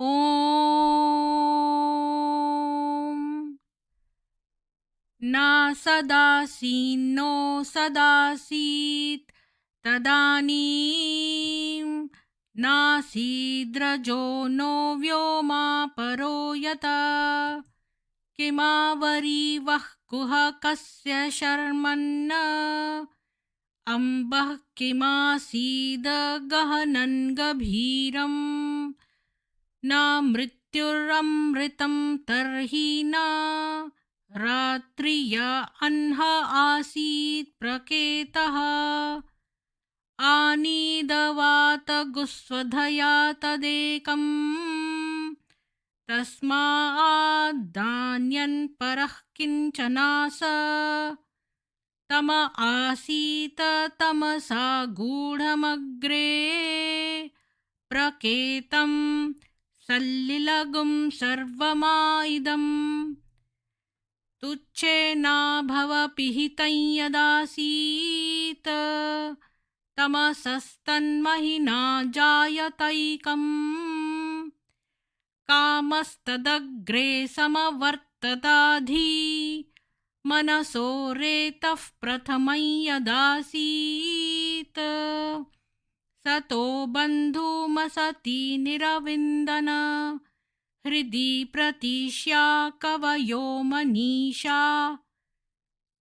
ॐ न सदासीन्नो सदासीत् तदानीं नासीद्रजो नो व्योमा परो यथा किमावरीवः कुहकस्य शर्मन्न अम्बः किमासीद गहनं गभीरम् न मृत्युरमृतं तर्हि न रात्रिया अह्न आसीत् प्रकेतः आनीदवात गुस्वधया तदेकम् तस्माद्धान्यन् परः किञ्चनास तम आसीत तमसा गूढमग्रे प्रकेतं सल्लिलगुं सर्वमाइदम् तुच्छेनाभवपिहितं यदासीत् तमसस्तन्महिना जायतैकम् कामस्तदग्रे समवर्तताधि मनसो रेतः प्रथमं यदासीत् सतो बन्धुमसति निरविन्दन हृदि प्रतिश्या कवयो मनीषा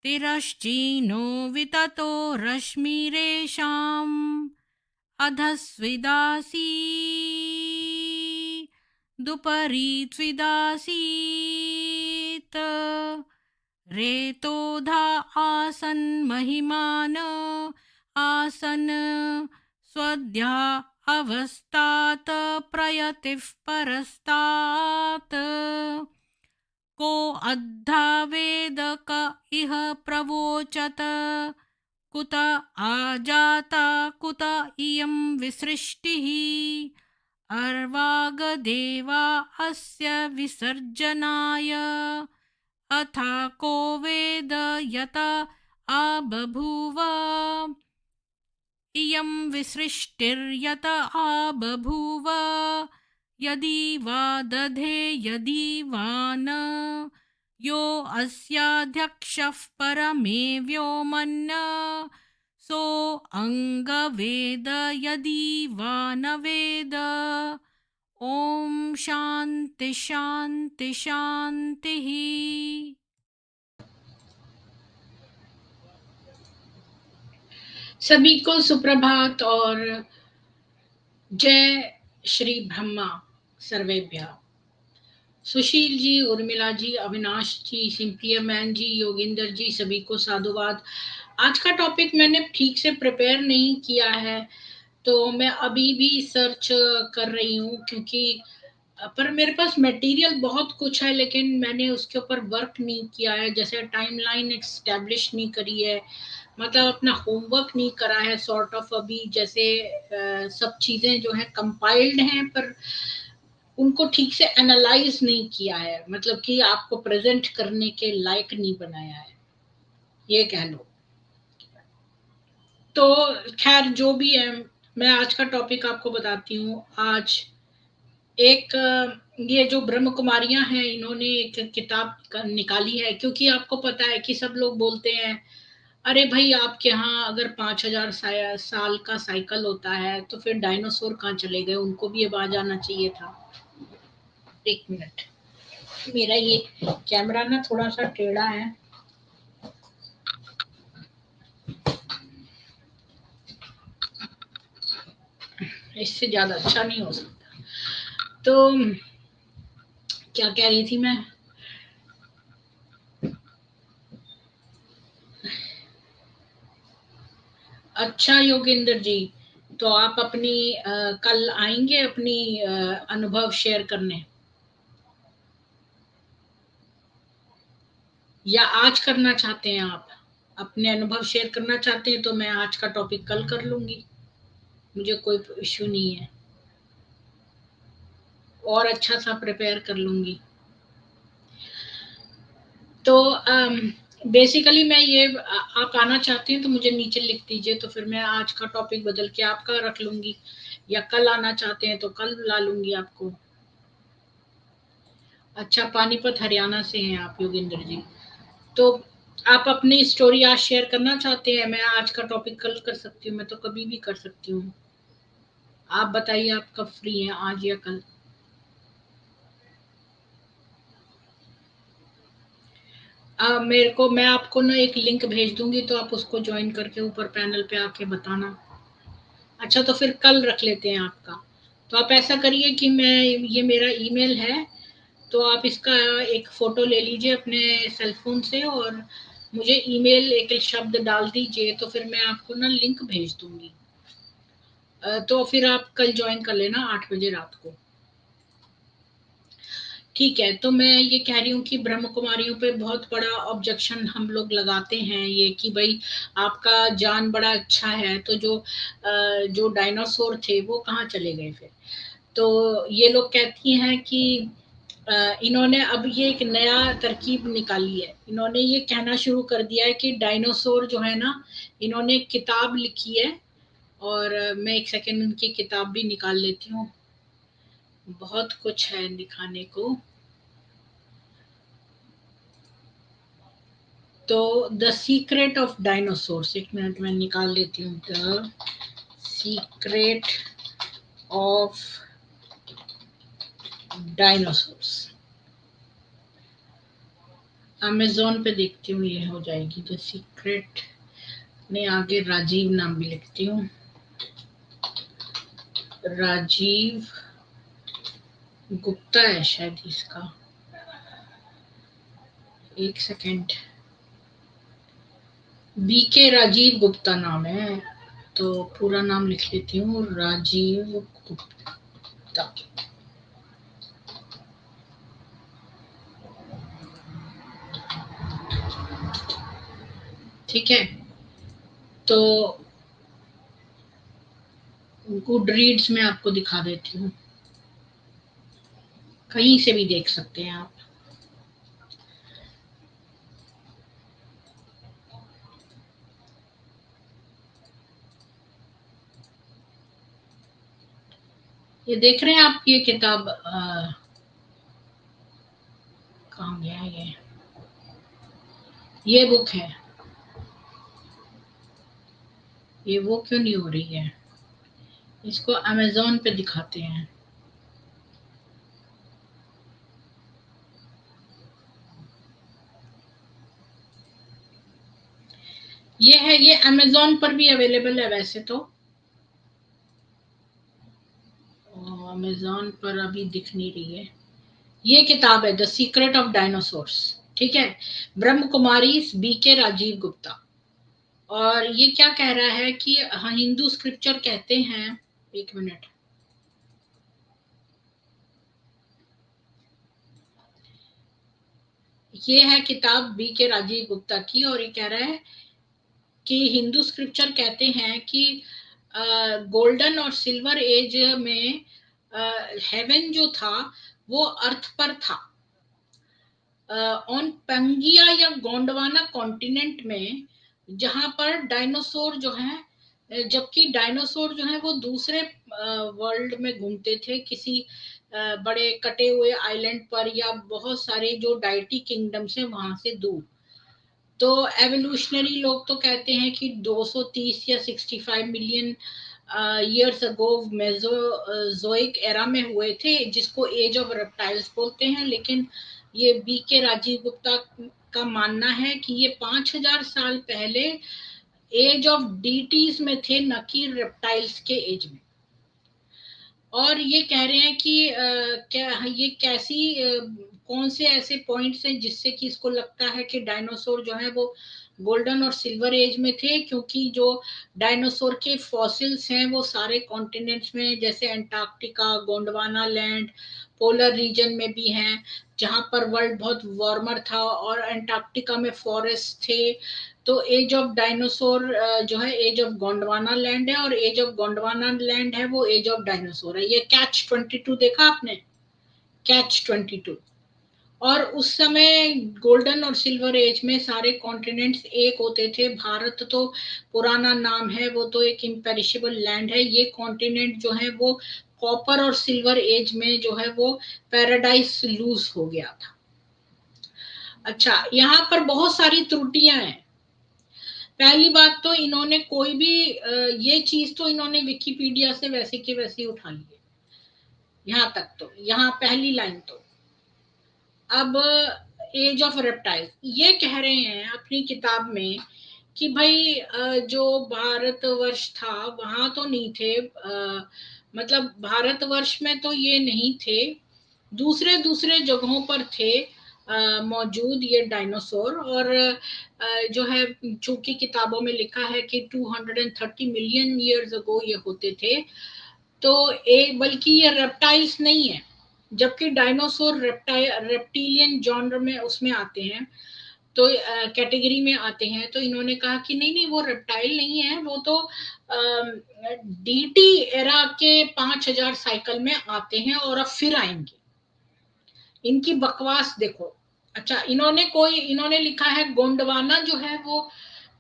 तिरश्चीनो विततो रश्मिरेषाम् अधस्विदासी दुपरी त्विदासीत् रेतोधा आसन् महिमान आसन् स्वद्या अवस्थात् प्रयतिः परस्तात् को अद्धा वेद क इह प्रवोचत कुत आजाता कुत इयं विसृष्टिः अर्वागदेवा अस्य विसर्जनाय अथा को वेद यत आबभूव इयं विसृष्टिर्यत आबभूव यदि वा दधे यदि वा न यो अस्याध्यक्षः परमे व्योमन्न सो अंगवेद यदि वा न वेद। ओम शांति शांति शांति। सभी को सुप्रभात और जय श्री ब्रह्मा सर्वेभ्यः। सुशील जी, उर्मिला जी, अविनाश जी, सिंप्लियर मैन जी, योगिंदर जी, सभी को साधुवाद। आज का टॉपिक मैंने ठीक से प्रिपेयर नहीं किया है, तो मैं अभी भी सर्च कर रही हूँ, क्योंकि पर मेरे पास मटेरियल बहुत कुछ है, लेकिन मैंने उसके ऊपर वर्क नहीं किया है। जैसे टाइमलाइन एस्टैब्लिश नहीं करी है, मतलब अपना होमवर्क नहीं करा है सॉर्ट ऑफ। अभी जैसे सब चीजें जो है कंपाइल्ड हैं, पर उनको ठीक से एनालाइज नहीं किया है, मतलब कि आपको प्रेजेंट करने के लायक नहीं बनाया है, ये कह लो। तो खैर जो भी है, मैं आज का टॉपिक आपको बताती हूँ। आज एक ये जो ब्रह्म कुमारियां हैं, इन्होंने एक किताब निकाली है, क्योंकि आपको पता है कि सब लोग बोलते हैं अरे भाई आपके यहाँ अगर 5000 साल का साइकिल होता है तो फिर डायनासोर कहाँ चले गए, उनको भी अब आ जाना चाहिए था। एक मिनट, मेरा ये कैमरा ना थोड़ा सा टेढ़ा है, इससे ज्यादा अच्छा नहीं हो सकता। तो क्या कह रही थी मैं? अच्छा योगेंद्र जी, तो आप अपनी कल आएंगे अपनी अनुभव शेयर करने, या आज करना चाहते हैं? आप अपने अनुभव शेयर करना चाहते हैं तो मैं आज का टॉपिक कल कर लूंगी, मुझे कोई इश्यू नहीं है, और अच्छा सा प्रिपेयर कर लूंगी। तो बेसिकली मैं ये, आप आना चाहते हैं तो मुझे नीचे लिख दीजिए, तो फिर मैं आज का टॉपिक बदल के आपका रख लूंगी, या कल आना चाहते हैं तो कल बुला लूंगी आपको। अच्छा, पानीपत हरियाणा से हैं आप योगेंद्र जी। तो आप अपनी स्टोरी आज शेयर करना चाहते हैं? मैं आज का टॉपिक कल कर सकती हूँ, मैं तो कभी भी कर सकती हूँ। आप बताइए आप कब फ्री हैं, आज या कल? मेरे को, मैं आपको ना एक लिंक भेज दूंगी, तो आप उसको ज्वाइन करके ऊपर पैनल पे आके बताना। अच्छा, तो फिर कल रख लेते हैं आपका। तो आप ऐसा करिए कि मैं, ये मेरा ईमेल है, तो आप इसका एक फ़ोटो ले लीजिए अपने सेल फ़ोन से और मुझे ईमेल एक शब्द डाल दीजिए, तो फिर मैं आपको ना लिंक भेज दूँगी। तो फिर आप कल जॉइन कर लेना 8 बजे रात को। ठीक है, तो मैं ये कह रही हूँ कि ब्रह्म कुमारियों पे बहुत बड़ा ऑब्जेक्शन हम लोग लगाते हैं, ये कि भई आपका जान बड़ा अच्छा है, तो जो डायनासोर थे वो कहाँ चले गए फिर? तो ये लोग कहती हैं कि इन्होंने अब ये एक नया तरकीब निकाली है। इन्होंने ये कहना शुरू कर दिया है कि डायनासोर जो है ना, इन्होंने एक किताब लिखी है, और मैं एक सेकंड उनकी किताब भी निकाल लेती हूँ। बहुत कुछ है दिखाने को। तो द सीक्रेट ऑफ डायनासोर्स, एक मिनट में निकाल लेती हूँ। The secret of dinosaurs, Amazon पे देखती हूँ ये हो जाएगी। द सीक्रेट, ने आगे राजीव नाम भी लिखती हूँ। राजीव गुप्ता है शायद इसका। एक सेकेंड, बीके राजीव गुप्ता नाम है, तो पूरा नाम लिख लेती हूँ, राजीव गुप्ता। ठीक है, तो गुड रीड्स में आपको दिखा देती हूँ, कहीं से भी देख सकते हैं आप। ये देख रहे हैं आप, ये किताब कहाँ गया ये बुक है। ये वो क्यों नहीं हो रही है? इसको अमेज़न पे दिखाते हैं। ये है, ये अमेज़न पर भी अवेलेबल है वैसे तो। अमेज़न पर अभी दिख नहीं रही है। ये किताब है द सीक्रेट ऑफ डायनासोर्स। ठीक है, ब्रह्म कुमारी बी के राजीव गुप्ता। और ये क्या कह रहा है कि हाँ, हिंदू स्क्रिप्चर कहते हैं, एक मिनट, ये है किताब बी के राजीव गुप्ता की, और ये कह रहा है कि हिंदू स्क्रिप्चर कहते हैं कि गोल्डन और सिल्वर एज में हेवन जो था वो अर्थ पर था, ऑन पंगिया या गोंडवाना कॉन्टिनेंट में, जहां पर डायनासोर जो है, जबकि डायनासोर जो है वो दूसरे वर्ल्ड में घूमते थे, किसी बड़े कटे हुए आइलैंड पर, या बहुत सारे जो डाइटी किंगडम्स है वहां से दूर। तो एवोल्यूशनरी लोग तो कहते हैं कि 230 या 65 million years ago Mesozoic era में हुए थे, जिसको एज ऑफ रेप्टाइल्स बोलते हैं। लेकिन ये बी के राजीव गुप्ता का मानना है कि ये 5000 साल पहले एज ऑफ डीटीज में थे, न कि रेप्टाइल्स के एज में। और ये कह रहे हैं कि क्या ये कैसी कौन से ऐसे पॉइंट्स हैं जिससे कि इसको लगता है कि डायनासोर जो है वो गोल्डन और सिल्वर एज में थे, क्योंकि जो डायनासोर के फॉसिल्स हैं वो सारे कॉन्टिनेंट्स में, जैसे Antarctica, Gondwana land, polar region में भी हैं, जहां पर वर्ल्ड बहुत वार्मर था, और अंटार्कटिका में फॉरेस्ट थे। तो एज ऑफ डायनासोर जो है एज ऑफ गोंडवाना लैंड है, और एज ऑफ गोंडवाना लैंड है वो एज ऑफ डायनासोर है। ये कैच 22 देखा आपने? कैच 22। और उस समय गोल्डन और सिल्वर एज में सारे कॉन्टिनेंट्स एक होते थे। भारत तो पुराना नाम है, वो तो एक इम्पेरिशेबल लैंड है। ये कॉन्टिनेंट जो है वो कॉपर और सिल्वर एज में जो है वो पैराडाइज लूज हो गया था। अच्छा, यहाँ पर बहुत सारी त्रुटियां हैं। पहली बात तो इन्होंने कोई भी ये चीज तो इन्होंने विकिपीडिया से वैसे के वैसे ही उठा ली है। यहाँ तक तो, यहाँ पहली लाइन तो, अब एज ऑफ रेप्टाइल ये कह रहे हैं अपनी किताब में कि भाई जो भारतवर्ष था वहां तो नहीं थे, मतलब भारतवर्ष में तो ये नहीं थे, दूसरे दूसरे जगहों पर थे मौजूद ये डायनासोर। और जो है चूंकि किताबों में लिखा है कि 230 मिलियन ईयर्स अगो ये होते थे, तो एक बल्कि ये रेप्टाइल्स नहीं है, जबकि डायनासोर रेप्टिलियन जॉनर में उसमें आते हैं, तो कैटेगरी में आते हैं। तो इन्होंने कहा कि नहीं नहीं वो रेप्टाइल नहीं है, वो तो डीटी एरा के 5000 साइकिल में आते हैं और अब फिर आएंगे। इनकी बकवास देखो। अच्छा, इन्होंने लिखा है गोंडवाना जो है वो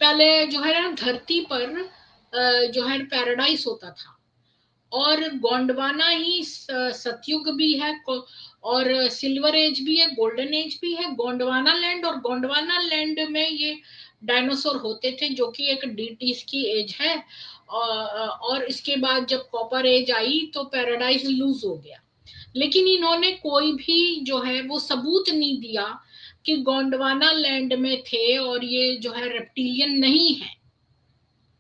पहले जो है ना धरती पर जो है पैराडाइस होता था, और गोंडवाना ही सतयुग भी है और सिल्वर एज भी है, गोल्डन एज भी है, गोंडवाना लैंड। और गोंडवाना लैंड में ये डायनासोर होते थे जो कि एक डीटीज की एज है। और इसके बाद जब कॉपर एज आई तो पैराडाइज लूज हो गया। लेकिन इन्होंने कोई भी जो है वो सबूत नहीं दिया कि गोंडवाना लैंड में थे और ये जो है रेप्टिलियन नहीं है।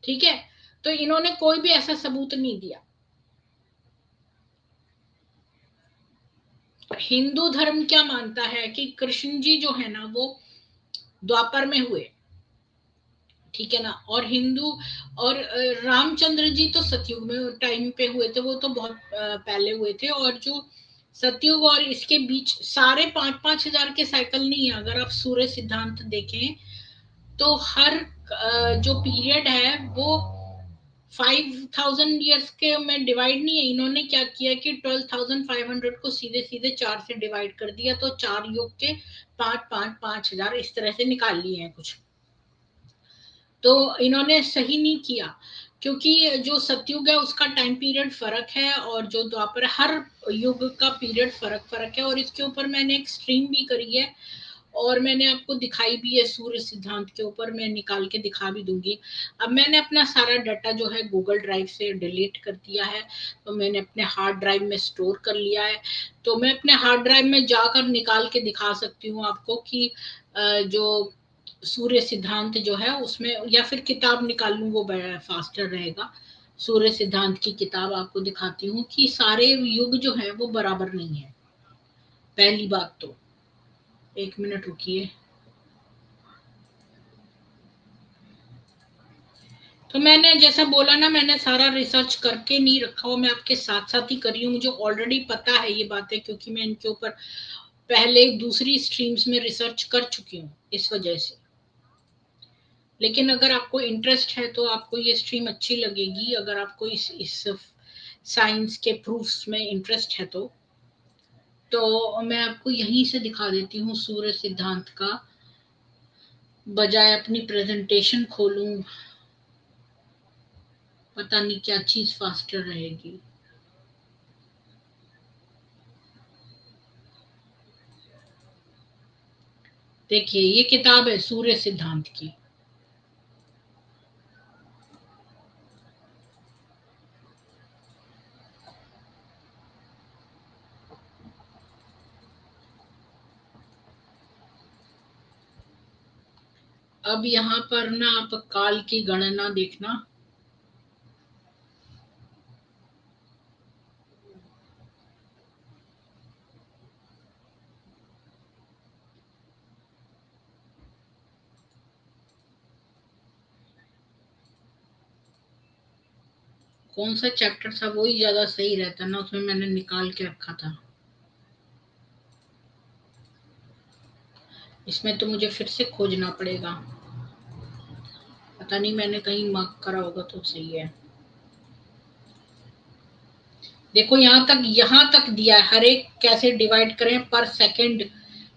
ठीक है, तो इन्होंने कोई भी ऐसा सबूत नहीं दिया। हिंदू धर्म क्या मानता है कि कृष्ण जी जो है ना वो द्वापर में हुए, ठीक है ना, और हिंदू और रामचंद्र जी तो सतयुग में टाइम पे हुए थे, वो तो बहुत पहले हुए थे। और जो सतयुग और इसके बीच सारे 5,000 के साइकिल नहीं है। अगर आप सूर्य सिद्धांत देखें तो हर जो पीरियड है वो 5000 ईयर्स के में डिवाइड नहीं है। इन्होंने क्या किया कि 12,500 को सीधे सीधे 4 से डिवाइड कर दिया, तो 4 युग के 5,000 इस तरह से निकाल लिए हैं कुछ। तो इन्होंने सही नहीं किया, क्योंकि जो सतयुग है उसका टाइम पीरियड फर्क है और जो द्वापर, हर युग का पीरियड फर्क है। और इसके ऊपर मैंने एक स्ट्रीम भी करी है और मैंने आपको दिखाई भी है सूर्य सिद्धांत के ऊपर, मैं निकाल के दिखा भी दूंगी। अब मैंने अपना सारा डाटा जो है गूगल ड्राइव से डिलीट कर दिया है, तो मैंने अपने हार्ड ड्राइव में स्टोर कर लिया है। तो मैं अपने हार्ड ड्राइव में जाकर निकाल के दिखा सकती हूँ आपको कि जो सूर्य सिद्धांत जो है उसमें, या फिर किताब निकाल लूँ वो फास्टर रहेगा। सूर्य सिद्धांत की किताब आपको दिखाती हूँ कि सारे युग जो है वो बराबर नहीं है। पहली बात तो, एक मिनट रुकिए। तो मैंने जैसा बोला ना, मैंने सारा रिसर्च करके नहीं रखा हो, मैं आपके साथ साथ ही कर रही हूँ। मुझे ऑलरेडी पता है ये बातें, क्योंकि मैं इनके ऊपर पहले दूसरी स्ट्रीम्स में रिसर्च कर चुकी हूँ, इस वजह से। लेकिन अगर आपको इंटरेस्ट है तो आपको ये स्ट्रीम अच्छी लगेगी, अगर आपको इस साइंस के प्रूफ्स में इंटरेस्ट है तो मैं आपको यहीं से दिखा देती हूँ सूर्य सिद्धांत का, बजाय अपनी प्रेजेंटेशन खोलूं। पता नहीं क्या चीज फास्टर रहेगी। देखिए, ये किताब है सूर्य सिद्धांत की। अब यहाँ पर ना आप काल की गणना देखना। कौन सा चैप्टर था, वही ज्यादा सही रहता ना, उसमें मैंने निकाल के रखा था। इसमें तो मुझे फिर से खोजना पड़ेगा, पता नहीं मैंने कहीं मार्क करा होगा तो सही है। देखो, यहाँ तक दिया है, हर एक कैसे डिवाइड करें पर सेकंड,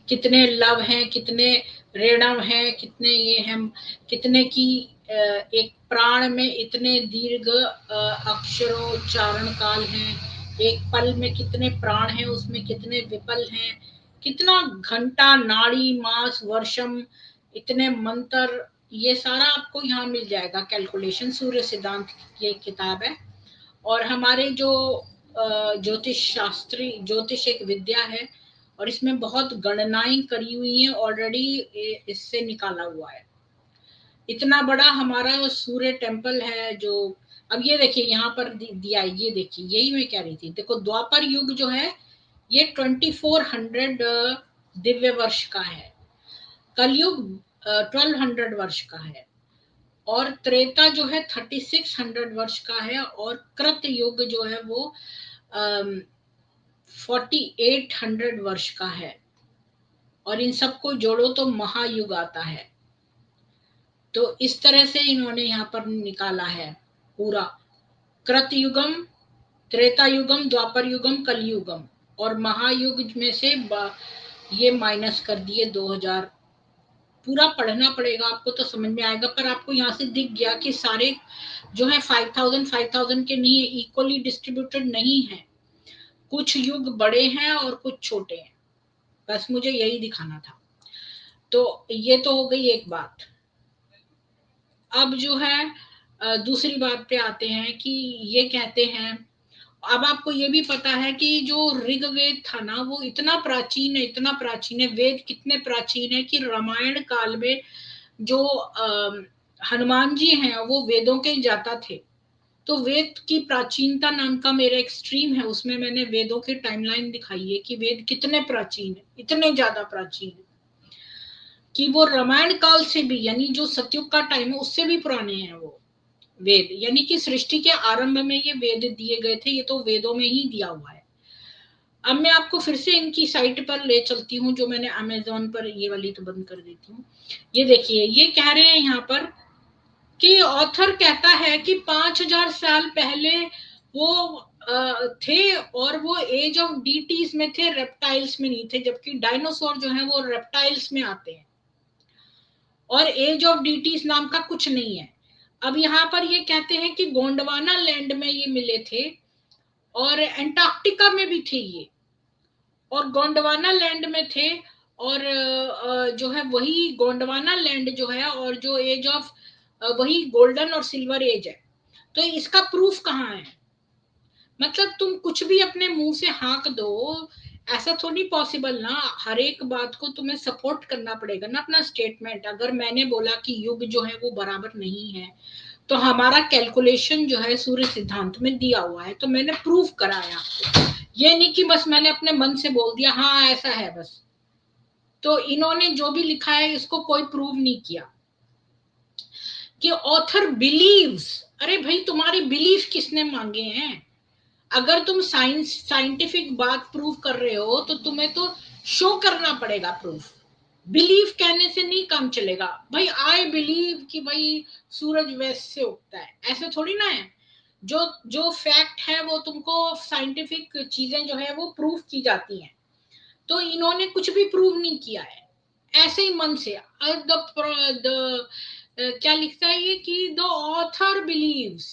कितने लव हैं, कितने ऋणव हैं, कितने ये हैं, कितने की एक प्राण में इतने दीर्घ अक्षरोच्चारण काल हैं, एक पल में कितने प्राण हैं, उसमें कितने विपल हैं, कितना घंटा, नाड़ी, मास, वर्षम, इतने मंत्र, ये सारा आपको यहाँ मिल जाएगा कैलकुलेशन। सूर्य सिद्धांत की एक किताब है। और हमारे जो ज्योतिष शास्त्री, ज्योतिष एक विद्या है और इसमें बहुत गणनाएं करी हुई हैं ऑलरेडी, इससे निकाला हुआ है। इतना बड़ा हमारा सूर्य टेम्पल है। जो अब ये देखिए यहाँ पर दिया है, ये देखिए, यही मैं कह रही थी। देखो द्वापर युग जो है ये 2400 दिव्य वर्ष का है, कलयुग 1200 वर्ष का है, और त्रेता जो है 3600 वर्ष का है, और कृत युग जो है वो 4800 वर्ष का है। और इन सबको जोड़ो तो महायुग आता है। तो इस तरह से इन्होंने यहाँ पर निकाला है पूरा कृतयुगम, त्रेता युगम, द्वापर युगम, कलयुगम, और महायुग में से ये माइनस कर दिए 2000। पूरा पढ़ना पड़ेगा आपको तो समझ में आएगा, पर आपको यहाँ से दिख गया कि सारे जो है 5000 के नहीं है, इक्वली डिस्ट्रीब्यूटेड नहीं है। कुछ युग बड़े हैं और कुछ छोटे हैं, बस मुझे यही दिखाना था। तो ये तो हो गई एक बात। अब जो है दूसरी बात पे आते हैं कि ये कहते हैं, अब आपको ये भी पता है कि जो ऋग्वेद था ना वो इतना प्राचीन है, इतना प्राचीन है। वेद कितने प्राचीन है कि रामायण काल में जो हनुमान जी हैं वो वेदों के जाता थे। तो वेद की प्राचीनता नाम का मेरा एक स्ट्रीम है, उसमें मैंने वेदों की टाइमलाइन दिखाई है कि वेद कितने प्राचीन है, इतने ज्यादा प्राचीन है कि वो रामायण काल से भी, यानी जो सतयुग का टाइम है उससे भी पुराने हैं वो वेद। यानी कि सृष्टि के आरंभ में ये वेद दिए गए थे, ये तो वेदों में ही दिया हुआ है। अब मैं आपको फिर से इनकी साइट पर ले चलती हूँ, जो मैंने अमेज़न पर, ये वाली तो बंद कर देती हूँ। ये देखिए, ये कह रहे हैं यहाँ पर कि ऑथर कहता है कि 5000 साल पहले वो थे, और वो एज ऑफ डीटीज में थे, रेप्टाइल्स में नहीं थे, जबकि डायनासोर जो है वो रेप्टाइल्स में आते हैं, और एज ऑफ डीटीज नाम का कुछ नहीं है। अब यहाँ पर ये कहते हैं कि गोंडवाना लैंड में ये मिले थे, और एंटार्क्टिका में भी थे ये, और गोंडवाना लैंड में थे। और जो है वही गोंडवाना लैंड जो है, और जो एज ऑफ वही गोल्डन और सिल्वर एज है। तो इसका प्रूफ कहाँ है? मतलब तुम कुछ भी अपने मुंह से हाँक दो, ऐसा थोड़ी पॉसिबल ना। हर एक बात को तुम्हें सपोर्ट करना पड़ेगा ना अपना स्टेटमेंट। अगर मैंने बोला कि युग जो है वो बराबर नहीं है, तो हमारा कैलकुलेशन जो है सूर्य सिद्धांत में दिया हुआ है, तो मैंने प्रूफ कराया आपको। ये नहीं कि बस मैंने अपने मन से बोल दिया हाँ ऐसा है बस। तो इन्होंने जो भी लिखा है इसको कोई प्रूव नहीं किया। कि ऑथर बिलीव्स, अरे भाई तुम्हारी बिलीफ किसने मांगे हैं? अगर तुम साइंटिफिक बात प्रूव कर रहे हो तो तुम्हें तो शो करना पड़ेगा प्रूफ। बिलीव कहने से नहीं काम चलेगा भाई। आई बिलीव कि भाई सूरज वेस्ट से उगता है, ऐसे थोड़ी ना है। जो जो फैक्ट है वो तुमको, साइंटिफिक चीजें जो है वो प्रूव की जाती हैं। तो इन्होंने कुछ भी प्रूव नहीं किया है, ऐसे ही मन से। द क्या लिखता है ये कि द ऑथर बिलीव्स,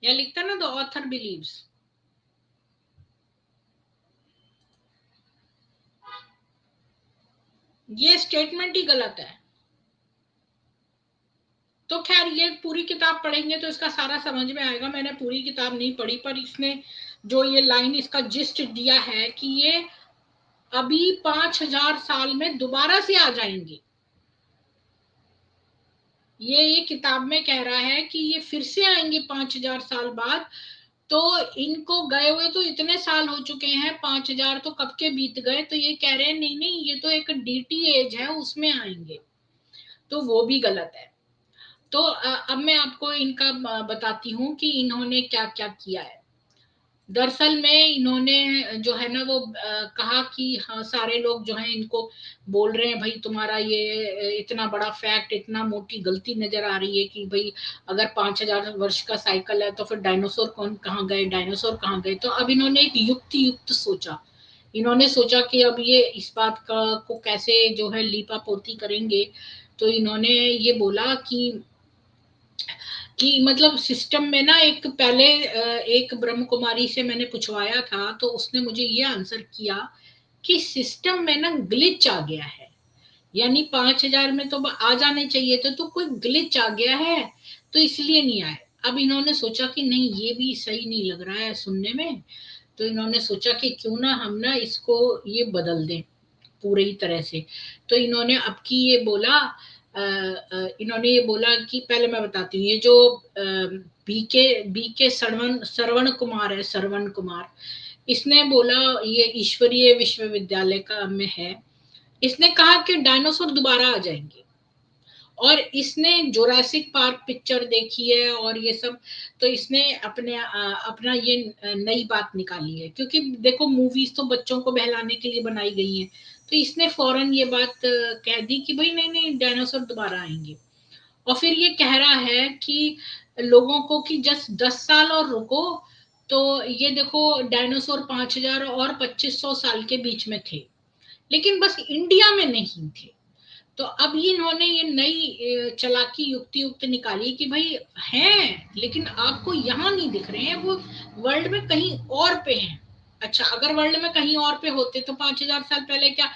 या लिखता है ना द ऑथर बिलीव्स। ये स्टेटमेंट ही गलत है। तो खैर ये पूरी किताब पढ़ेंगे तो इसका सारा समझ में आएगा। मैंने पूरी किताब नहीं पढ़ी, पर इसने जो ये लाइन, इसका जिस्ट दिया है कि ये अभी 5000 साल में दोबारा से आ जाएंगे। ये किताब में कह रहा है कि ये फिर से आएंगे 5000 साल बाद। तो इनको गए हुए तो इतने साल हो चुके हैं, 5000 तो कब के बीत गए। तो ये कह रहे हैं नहीं नहीं, ये तो एक डीटी एज है उसमें आएंगे, तो वो भी गलत है। तो अब मैं आपको इनका बताती हूँ कि इन्होंने क्या क्या किया है। दरअसल में इन्होंने जो है ना वो कहा कि हाँ सारे लोग जो हैं इनको बोल रहे हैं भाई तुम्हारा ये इतना बड़ा फैक्ट, इतना मोटी गलती नजर आ रही है कि भाई अगर 5000 वर्ष का साइकिल है तो फिर डायनासोर कौन कहाँ गए, डायनासोर कहाँ गए। तो अब इन्होंने एक युक्त सोचा। इन्होंने सोचा कि अब ये इस बात का को कैसे जो है लीपा पोती करेंगे। तो इन्होंने ये बोला कि मतलब सिस्टम में ना एक पहले एक ब्रह्म कुमारी से मैंने पूछवाया था, तो उसने मुझे ये आंसर किया कि सिस्टम में ना ग्लिच आ गया है, यानी 5,000 में तो आ जाने चाहिए थे, तो कोई ग्लिच आ गया है तो इसलिए नहीं आए। अब इन्होंने सोचा कि नहीं, ये भी सही नहीं लग रहा है सुनने में, तो इन्होंने सोचा कि क्यों ना हम ना इसको ये बदल दें पूरी तरह से। तो इन्होंने अब की ये बोला, इन्होंने ये बोला कि पहले मैं बताती हूँ, ये जो बीके श्रवण श्रवण कुमार है, श्रवण कुमार, इसने बोला, ये ईश्वरीय विश्वविद्यालय का में है, इसने कहा कि डायनासोर दोबारा आ जाएंगे। और इसने जोरासिक पार्क पिक्चर देखी है और ये सब, तो इसने अपना ये नई बात निकाली है, क्योंकि देखो मूवीज तो बच्चों को बहलाने के लिए बनाई गई हैं, तो इसने फौरन ये बात कह दी कि भाई नहीं नहीं, डायनासोर दोबारा आएंगे। और फिर ये कह रहा है कि लोगों को कि जस्ट 10 साल और रुको, तो ये देखो डायनासोर 5,000 और 2,500 साल के बीच में थे, लेकिन बस इंडिया में नहीं थे। तो अब इन्होंने ये नई चालाकी युक्ति युक्त निकाली कि भाई हैं, लेकिन आपको यहाँ नहीं दिख रहे हैं, वो वर्ल्ड में कहीं और पे हैं। अच्छा, अगर वर्ल्ड में कहीं और पे होते तो 5,000 साल पहले क्या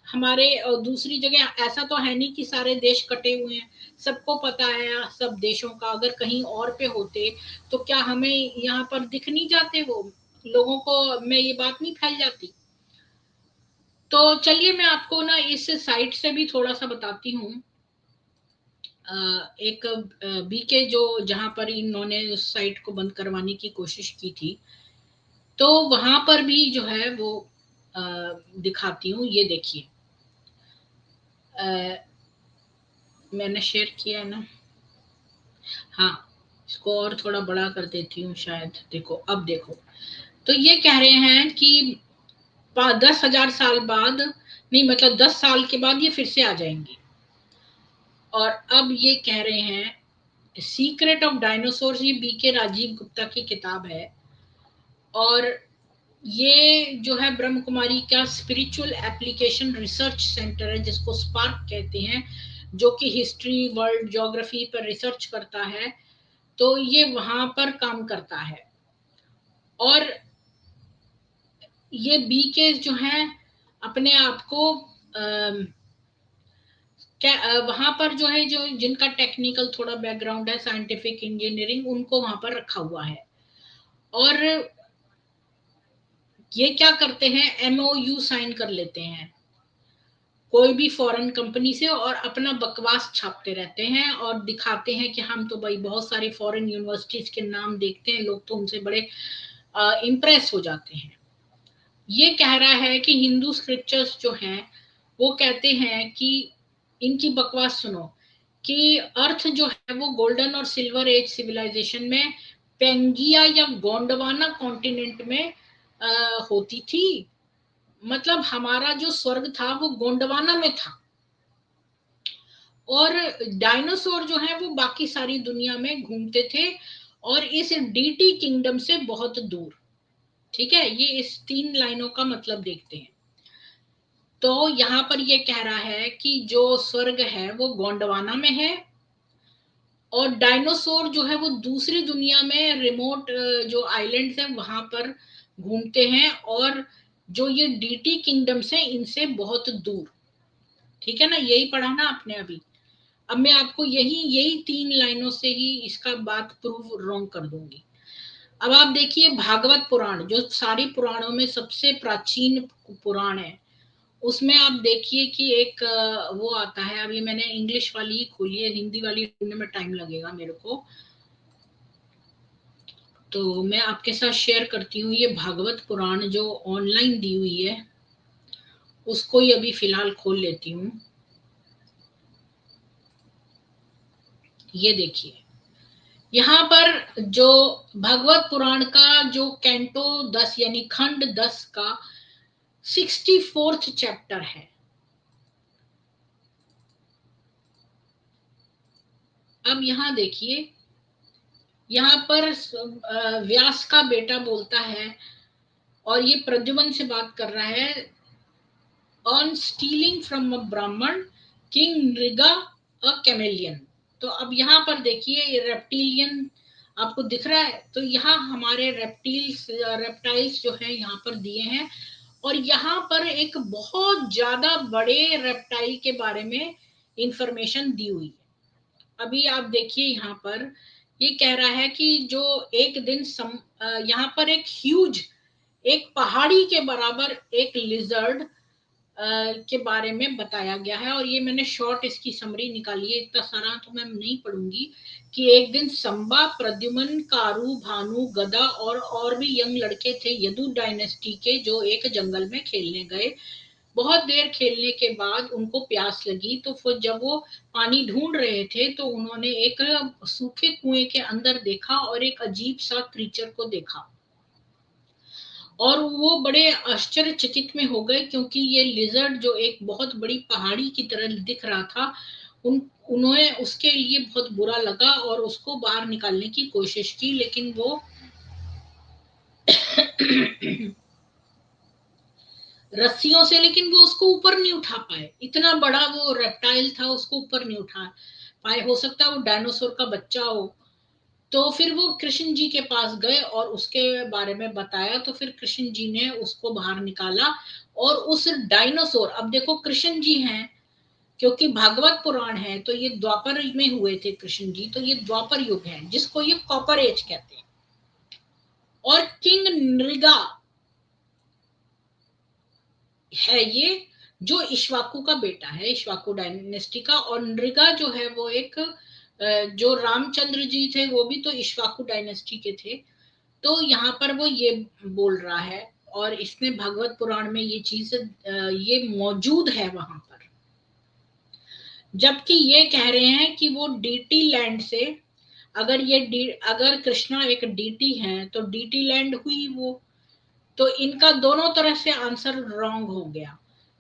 हमारे दूसरी जगह ऐसा तो है नहीं कि सारे देश कटे हुए हैं, सबको पता है सब देशों का, अगर कहीं और पे होते तो क्या हमें यहाँ पर दिख नहीं जाते वो, लोगों को में ये बात नहीं फैल जाती। तो चलिए मैं आपको ना इस साइट से भी थोड़ा सा बताती हूँ। एक बीके जो जहां पर इन्होंने उस साइट को बंद करवाने की कोशिश की थी, तो वहां पर भी जो है वो दिखाती हूँ, ये देखिए, मैंने शेयर किया है ना, हाँ, इसको और थोड़ा बड़ा कर देती हूँ शायद, देखो अब देखो। तो ये कह रहे हैं कि 10,000 साल बाद, नहीं मतलब 10 साल के बाद ये फिर से आ जाएंगी। और अब ये कह रहे हैं सीक्रेट ऑफ डायनासोर्स, ये बीके राजीव गुप्ता की किताब है। और ये जो है ब्रह्म कुमारी का स्पिरिचुअल एप्लीकेशन रिसर्च सेंटर है, जिसको स्पार्क कहते हैं, जो कि हिस्ट्री वर्ल्ड ज्योग्राफी पर रिसर्च करता है, तो ये वहां पर काम करता है। और ये बीके जो है अपने आप को वहां पर जो है, जो जिनका टेक्निकल थोड़ा बैकग्राउंड है, साइंटिफिक इंजीनियरिंग, उनको वहां पर रखा हुआ है। और ये क्या करते हैं, एमओयू साइन कर लेते हैं कोई भी फॉरेन कंपनी से, और अपना बकवास छापते रहते हैं और दिखाते हैं कि हम तो भाई बहुत सारी फॉरेन यूनिवर्सिटीज के नाम देखते हैं, लोग तो उनसे बड़े इम्प्रेस हो जाते हैं। ये कह रहा है कि हिंदू स्क्रिप्चर्स जो हैं वो कहते हैं कि, इनकी बकवास सुनो, कि अर्थ जो है वो गोल्डन और सिल्वर एज सिविलाइजेशन में पेंगिया या गोंडवाना कॉन्टिनेंट में होती थी। मतलब हमारा जो स्वर्ग था वो गोंडवाना में था, और डायनासोर जो है वो बाकी सारी दुनिया में घूमते थे, और इस डीटी किंगडम से बहुत दूर। ठीक है, ये इस 3 लाइनों का मतलब देखते हैं। तो यहाँ पर ये कह रहा है कि जो स्वर्ग है वो गोंडवाना में है, और डायनासोर जो है वो दूसरी दुनिया में रिमोट जो आइलैंड्स हैं वहां पर घूमते हैं, और जो ये डीटी किंगडम से इनसे बहुत दूर। ठीक है ना, यही पढ़ा ना आपने अभी। अब मैं आपको यही यही 3 लाइनों से ही इसका बात प्रूव रॉन्ग कर दूंगी। अब आप देखिए भागवत पुराण, जो सारी पुराणों में सबसे प्राचीन पुराण है, उसमें आप देखिए कि एक वो आता है, अभी मैंने इंग्लिश वाली ही खोली है, हिंदी वाली ढूंढने में टाइम लगेगा मेरे को, तो मैं आपके साथ शेयर करती हूँ। ये भागवत पुराण जो ऑनलाइन दी हुई है, उसको ही अभी फिलहाल खोल लेती हूँ। ये देखिए, यहाँ पर जो भगवत पुराण का जो कैंटो 10 यानी खंड 10 का 64th चैप्टर है। अब यहाँ देखिए, यहाँ पर व्यास का बेटा बोलता है, और ये प्रद्युमन से बात कर रहा है, ऑन स्टीलिंग फ्रॉम अ ब्राह्मण किंग नृगा अ कैमेलियन। तो अब यहाँ पर देखिए ये रेप्टिलियन आपको दिख रहा है, तो यहाँ हमारे रेप्टाइल्स जो है यहाँ पर दिए हैं, और यहाँ पर एक बहुत ज्यादा बड़े रेप्टाइल के बारे में इंफॉर्मेशन दी हुई है। अभी आप देखिए यहाँ पर ये कह रहा है कि जो एक दिन यहाँ पर एक ह्यूज, एक पहाड़ी के बराबर एक लिजर्ड के बारे में बताया गया है, और ये मैंने शॉर्ट इसकी समरी निकाली है, इतना सारा तो मैं नहीं पढ़ूंगी। कि एक दिन संबा, प्रद्युमन, कारू, भानु, गदा और भी यंग लड़के थे यदु डायनेस्टी के, जो एक जंगल में खेलने गए। बहुत देर खेलने के बाद उनको प्यास लगी, तो फिर जब वो पानी ढूंढ रहे थे तो उन्होंने एक सूखे कुएं के अंदर देखा और एक अजीब सा क्रीचर को देखा, और वो बड़े आश्चर्यचकित में हो गए, क्योंकि ये लिजर्ड जो एक बहुत बड़ी पहाड़ी की तरह दिख रहा था, उन्हें उसके लिए बहुत बुरा लगा और उसको बाहर निकालने की कोशिश की, लेकिन वो रस्सियों से, लेकिन वो उसको ऊपर नहीं उठा पाए। इतना बड़ा वो रेप्टाइल था, उसको ऊपर नहीं उठा पाए। हो सकता है वो डायनासोर का बच्चा हो। तो फिर वो कृष्ण जी के पास गए और उसके बारे में बताया, तो फिर कृष्ण जी ने उसको बाहर निकाला। और उस डायनासोर, अब देखो कृष्ण जी हैं, क्योंकि भागवत पुराण है, तो ये द्वापर में हुए थे कृष्ण जी, तो ये द्वापर युग है जिसको ये कॉपर एज कहते हैं। और किंग नृगा है ये, जो इक्ष्वाकु का बेटा है, इक्ष्वाकु डायनेस्टी का। और नृगा जो है वो एक जो रामचंद्र जी थे वो भी तो इक्ष्वाकु डायनेस्टी के थे। तो यहाँ पर वो ये बोल रहा है, और इसमें भगवत पुराण में ये चीज ये मौजूद है वहां पर। जबकि ये कह रहे हैं कि वो डीटी लैंड से, अगर कृष्णा एक डीटी है तो डीटी लैंड हुई वो। तो इनका दोनों तरह से आंसर रॉन्ग हो गया,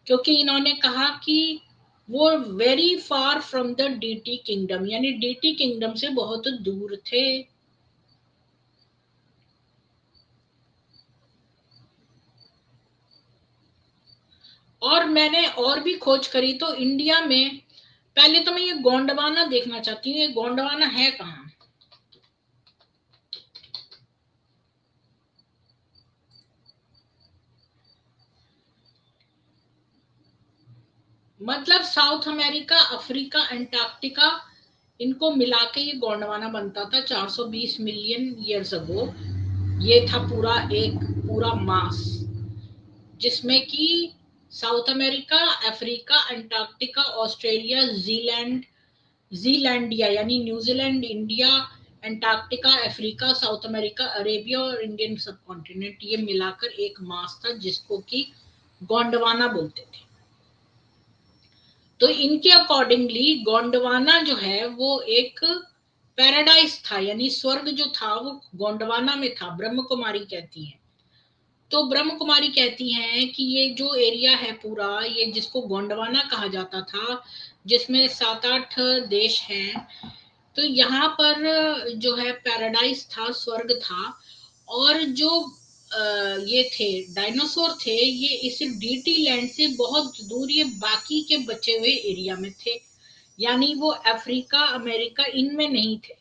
क्योंकि इन्होंने कहा कि वो very far from the DT kingdom, यानी डीटी किंगडम से बहुत दूर थे। और मैंने और भी खोज करी, तो इंडिया में पहले तो मैं ये गोंडवाना देखना चाहती हूँ, ये गोंडवाना है कहाँ। मतलब साउथ अमेरिका, अफ्रीका, अंटार्कटिका, इनको मिला के ये गोंडवाना बनता था 420 मिलियन ईयर्स अगो। ये था पूरा एक पूरा मास, जिसमें कि South America, Africa, Antarctica, Australia, Zealandia यानी New Zealand, India, Antarctica, Africa, South America, Arabia और इंडियन सब कॉन्टिनेंट, ये मिलाकर एक मास था जिसको कि गोंडवाना बोलते थे। तो इनके अकॉर्डिंगली गोंडवाना जो है वो एक पैराडाइज था, यानी स्वर्ग जो था वो गोंडवाना में था, ब्रह्म कुमारी कहती हैं। तो ब्रह्म कुमारी कहती हैं कि ये जो एरिया है पूरा, ये जिसको गोंडवाना कहा जाता था, जिसमें 7-8 देश हैं, तो यहाँ पर जो है पैराडाइज था, स्वर्ग था। और जो ये थे डायनासोर थे, ये इस डीटी लैंड से बहुत दूर, ये बाकी के बचे हुए एरिया में थे, यानी वो अफ्रीका, अमेरिका इनमें नहीं थे।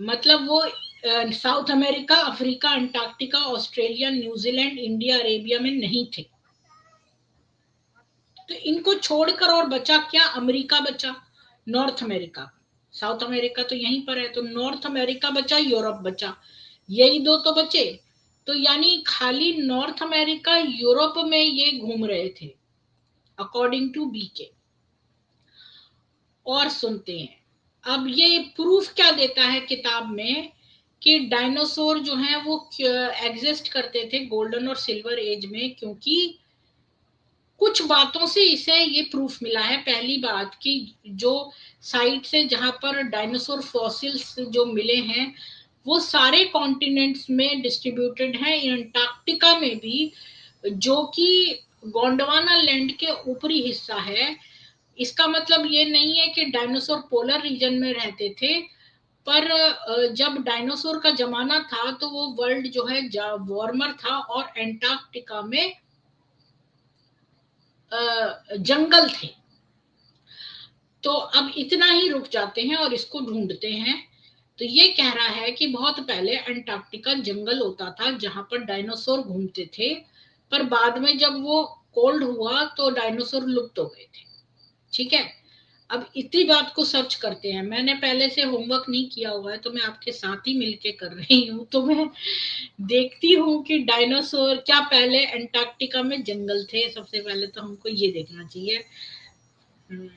मतलब वो south America, Africa, Antarctica, Australia, New Zealand, India, Arabia में नहीं थे। तो इनको छोड़कर और बचा क्या? अमेरिका बचा, नॉर्थ अमेरिका। साउथ अमेरिका तो यहीं पर है, तो नॉर्थ अमेरिका बचा, यूरोप बचा, यही दो तो बचे। तो यानी खाली नॉर्थ अमेरिका, यूरोप में ये घूम रहे थे, अकॉर्डिंग टू बीके। और सुनते हैं अब ये प्रूफ क्या देता है किताब में, कि डायनासोर जो हैं वो एग्जिस्ट करते थे गोल्डन और सिल्वर एज में, क्योंकि कुछ बातों से इसे ये प्रूफ मिला है। पहली बात कि जो साइट से जहां पर डायनासोर फॉसिल्स जो मिले हैं वो सारे कॉन्टिनेंट्स में डिस्ट्रीब्यूटेड हैं, अंटार्कटिका में भी, जो कि गोंडवाना लैंड के ऊपरी हिस्सा है। इसका मतलब ये नहीं है कि डायनासोर पोलर रीजन में रहते थे, पर जब डायनासोर का जमाना था तो वो वर्ल्ड जो है वार्मर था, और एंटार्क्टिका में जंगल थे। तो अब इतना ही रुक जाते हैं और इसको ढूंढते हैं। तो ये कह रहा है कि बहुत पहले अंटार्कटिका जंगल होता था जहां पर डायनासोर घूमते थे, पर बाद में जब वो कोल्ड हुआ तो डायनासोर लुप्त हो गए थे। ठीक है, अब इतनी बात को सर्च करते हैं। मैंने पहले से होमवर्क नहीं किया हुआ है तो मैं आपके साथ ही मिलके कर रही हूँ। तो मैं देखती हूँ कि डायनासोर क्या पहले अंटार्कटिका में जंगल थे। सबसे पहले तो हमको ये देखना चाहिए। हम्म,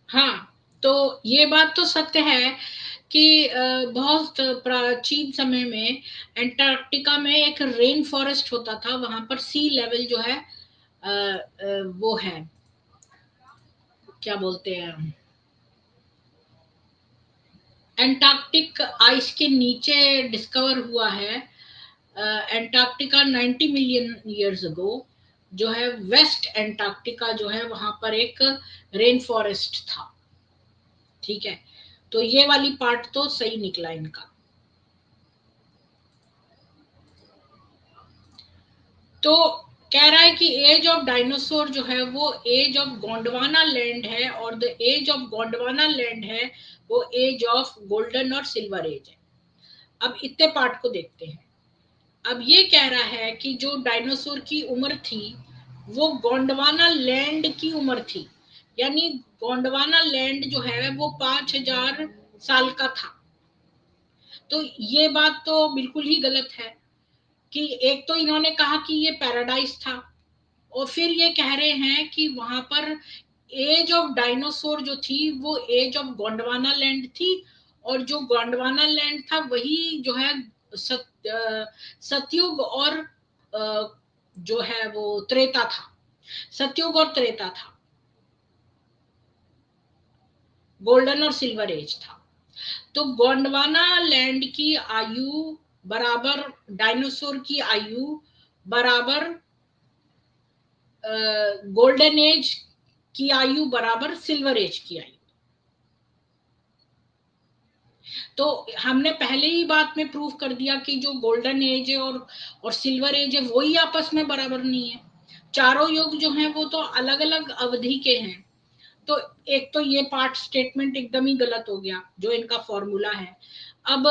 हाँ, तो ये बात तो सत्य है कि बहुत प्राचीन समय में अंटार्कटिका में एक रेन फॉरेस्ट होता था। वहां पर सी लेवल जो है वो है, क्या बोलते हैं, एंटार्क्टिक आइस के नीचे डिस्कवर हुआ है। एंटार्क्टिका 90 मिलियन ईयर्स अगो जो है वेस्ट एंटार्क्टिका जो है वहां पर एक रेन फॉरेस्ट था। ठीक है, तो ये वाली पार्ट तो सही निकला इनका। तो कह रहा है कि एज ऑफ डायनासोर जो है वो एज ऑफ गोंडवाना लैंड है, और the age of Gondwana land है वो एज ऑफ गोल्डन और सिल्वर एज है। अब इतने पार्ट को देखते हैं। अब ये कह रहा है कि जो डायनासोर की उम्र थी वो गोंडवाना लैंड की उम्र थी, यानी गोंडवाना लैंड जो है वो 5000 साल का था। तो ये बात तो बिल्कुल ही गलत है कि एक तो इन्होंने कहा कि ये पैराडाइज था, और फिर ये कह रहे हैं कि वहां पर एज ऑफ डायनासोर जो थी वो एज ऑफ गोंडवाना लैंड थी, और जो गोंडवाना लैंड था वही जो है सतयुग और जो है वो त्रेता था। सतयुग और त्रेता था, गोल्डन और सिल्वर एज था। तो गोंडवाना लैंड की आयु बराबर डायनासोर की आयु बराबर गोल्डन एज की आयु बराबर सिल्वर एज की आयु। तो हमने पहले ही बात में प्रूव कर दिया कि जो गोल्डन एज है और सिल्वर एज है वही आपस में बराबर नहीं है। चारों युग जो हैं वो तो अलग अलग अवधि के हैं। तो एक तो ये पार्ट स्टेटमेंट एकदम ही गलत हो गया जो इनका फॉर्मूला है। अब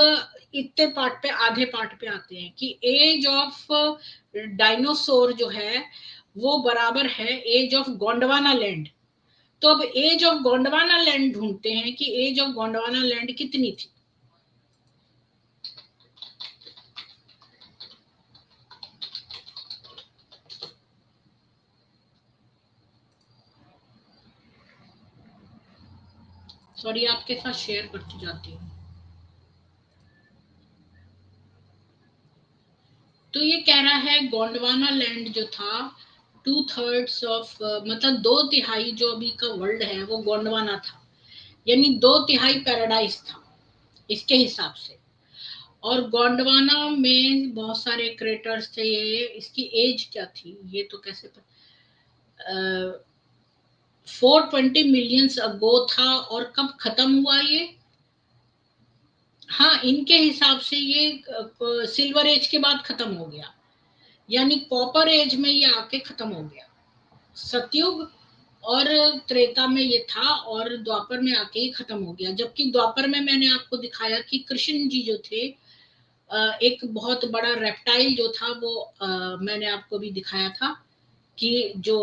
इतने पार्ट पे, आधे पार्ट पे आते हैं कि एज ऑफ डायनासोर जो है वो बराबर है एज ऑफ गोंडवाना लैंड। तो अब एज ऑफ गोंडवाना लैंड ढूंढते हैं कि एज ऑफ गोंडवाना लैंड कितनी थी। सॉरी, आपके साथ शेयर करती जाती हूँ। तो ये कह रहा है गोंडवाना लैंड जो था 2/3 ऑफ, मतलब 2/3 जो अभी का वर्ल्ड है वो गोंडवाना था, यानी 2/3 पैराडाइज था इसके हिसाब से। और गोंडवाना में बहुत सारे क्रेटर्स थे। ये इसकी एज क्या थी ये तो कैसे पता। 420 मिलियंस अगो था, और कब खत्म हुआ ये। हाँ, इनके हिसाब से ये सिल्वर एज के बाद खत्म हो गया, यानी कॉपर एज में ये आके खत्म हो गया। सतयुग और त्रेता में ये था, और द्वापर में आके ही खत्म हो गया। जबकि द्वापर में मैंने आपको दिखाया कि कृष्ण जी जो थे, एक बहुत बड़ा रेप्टाइल जो था वो मैंने आपको भी दिखाया था कि जो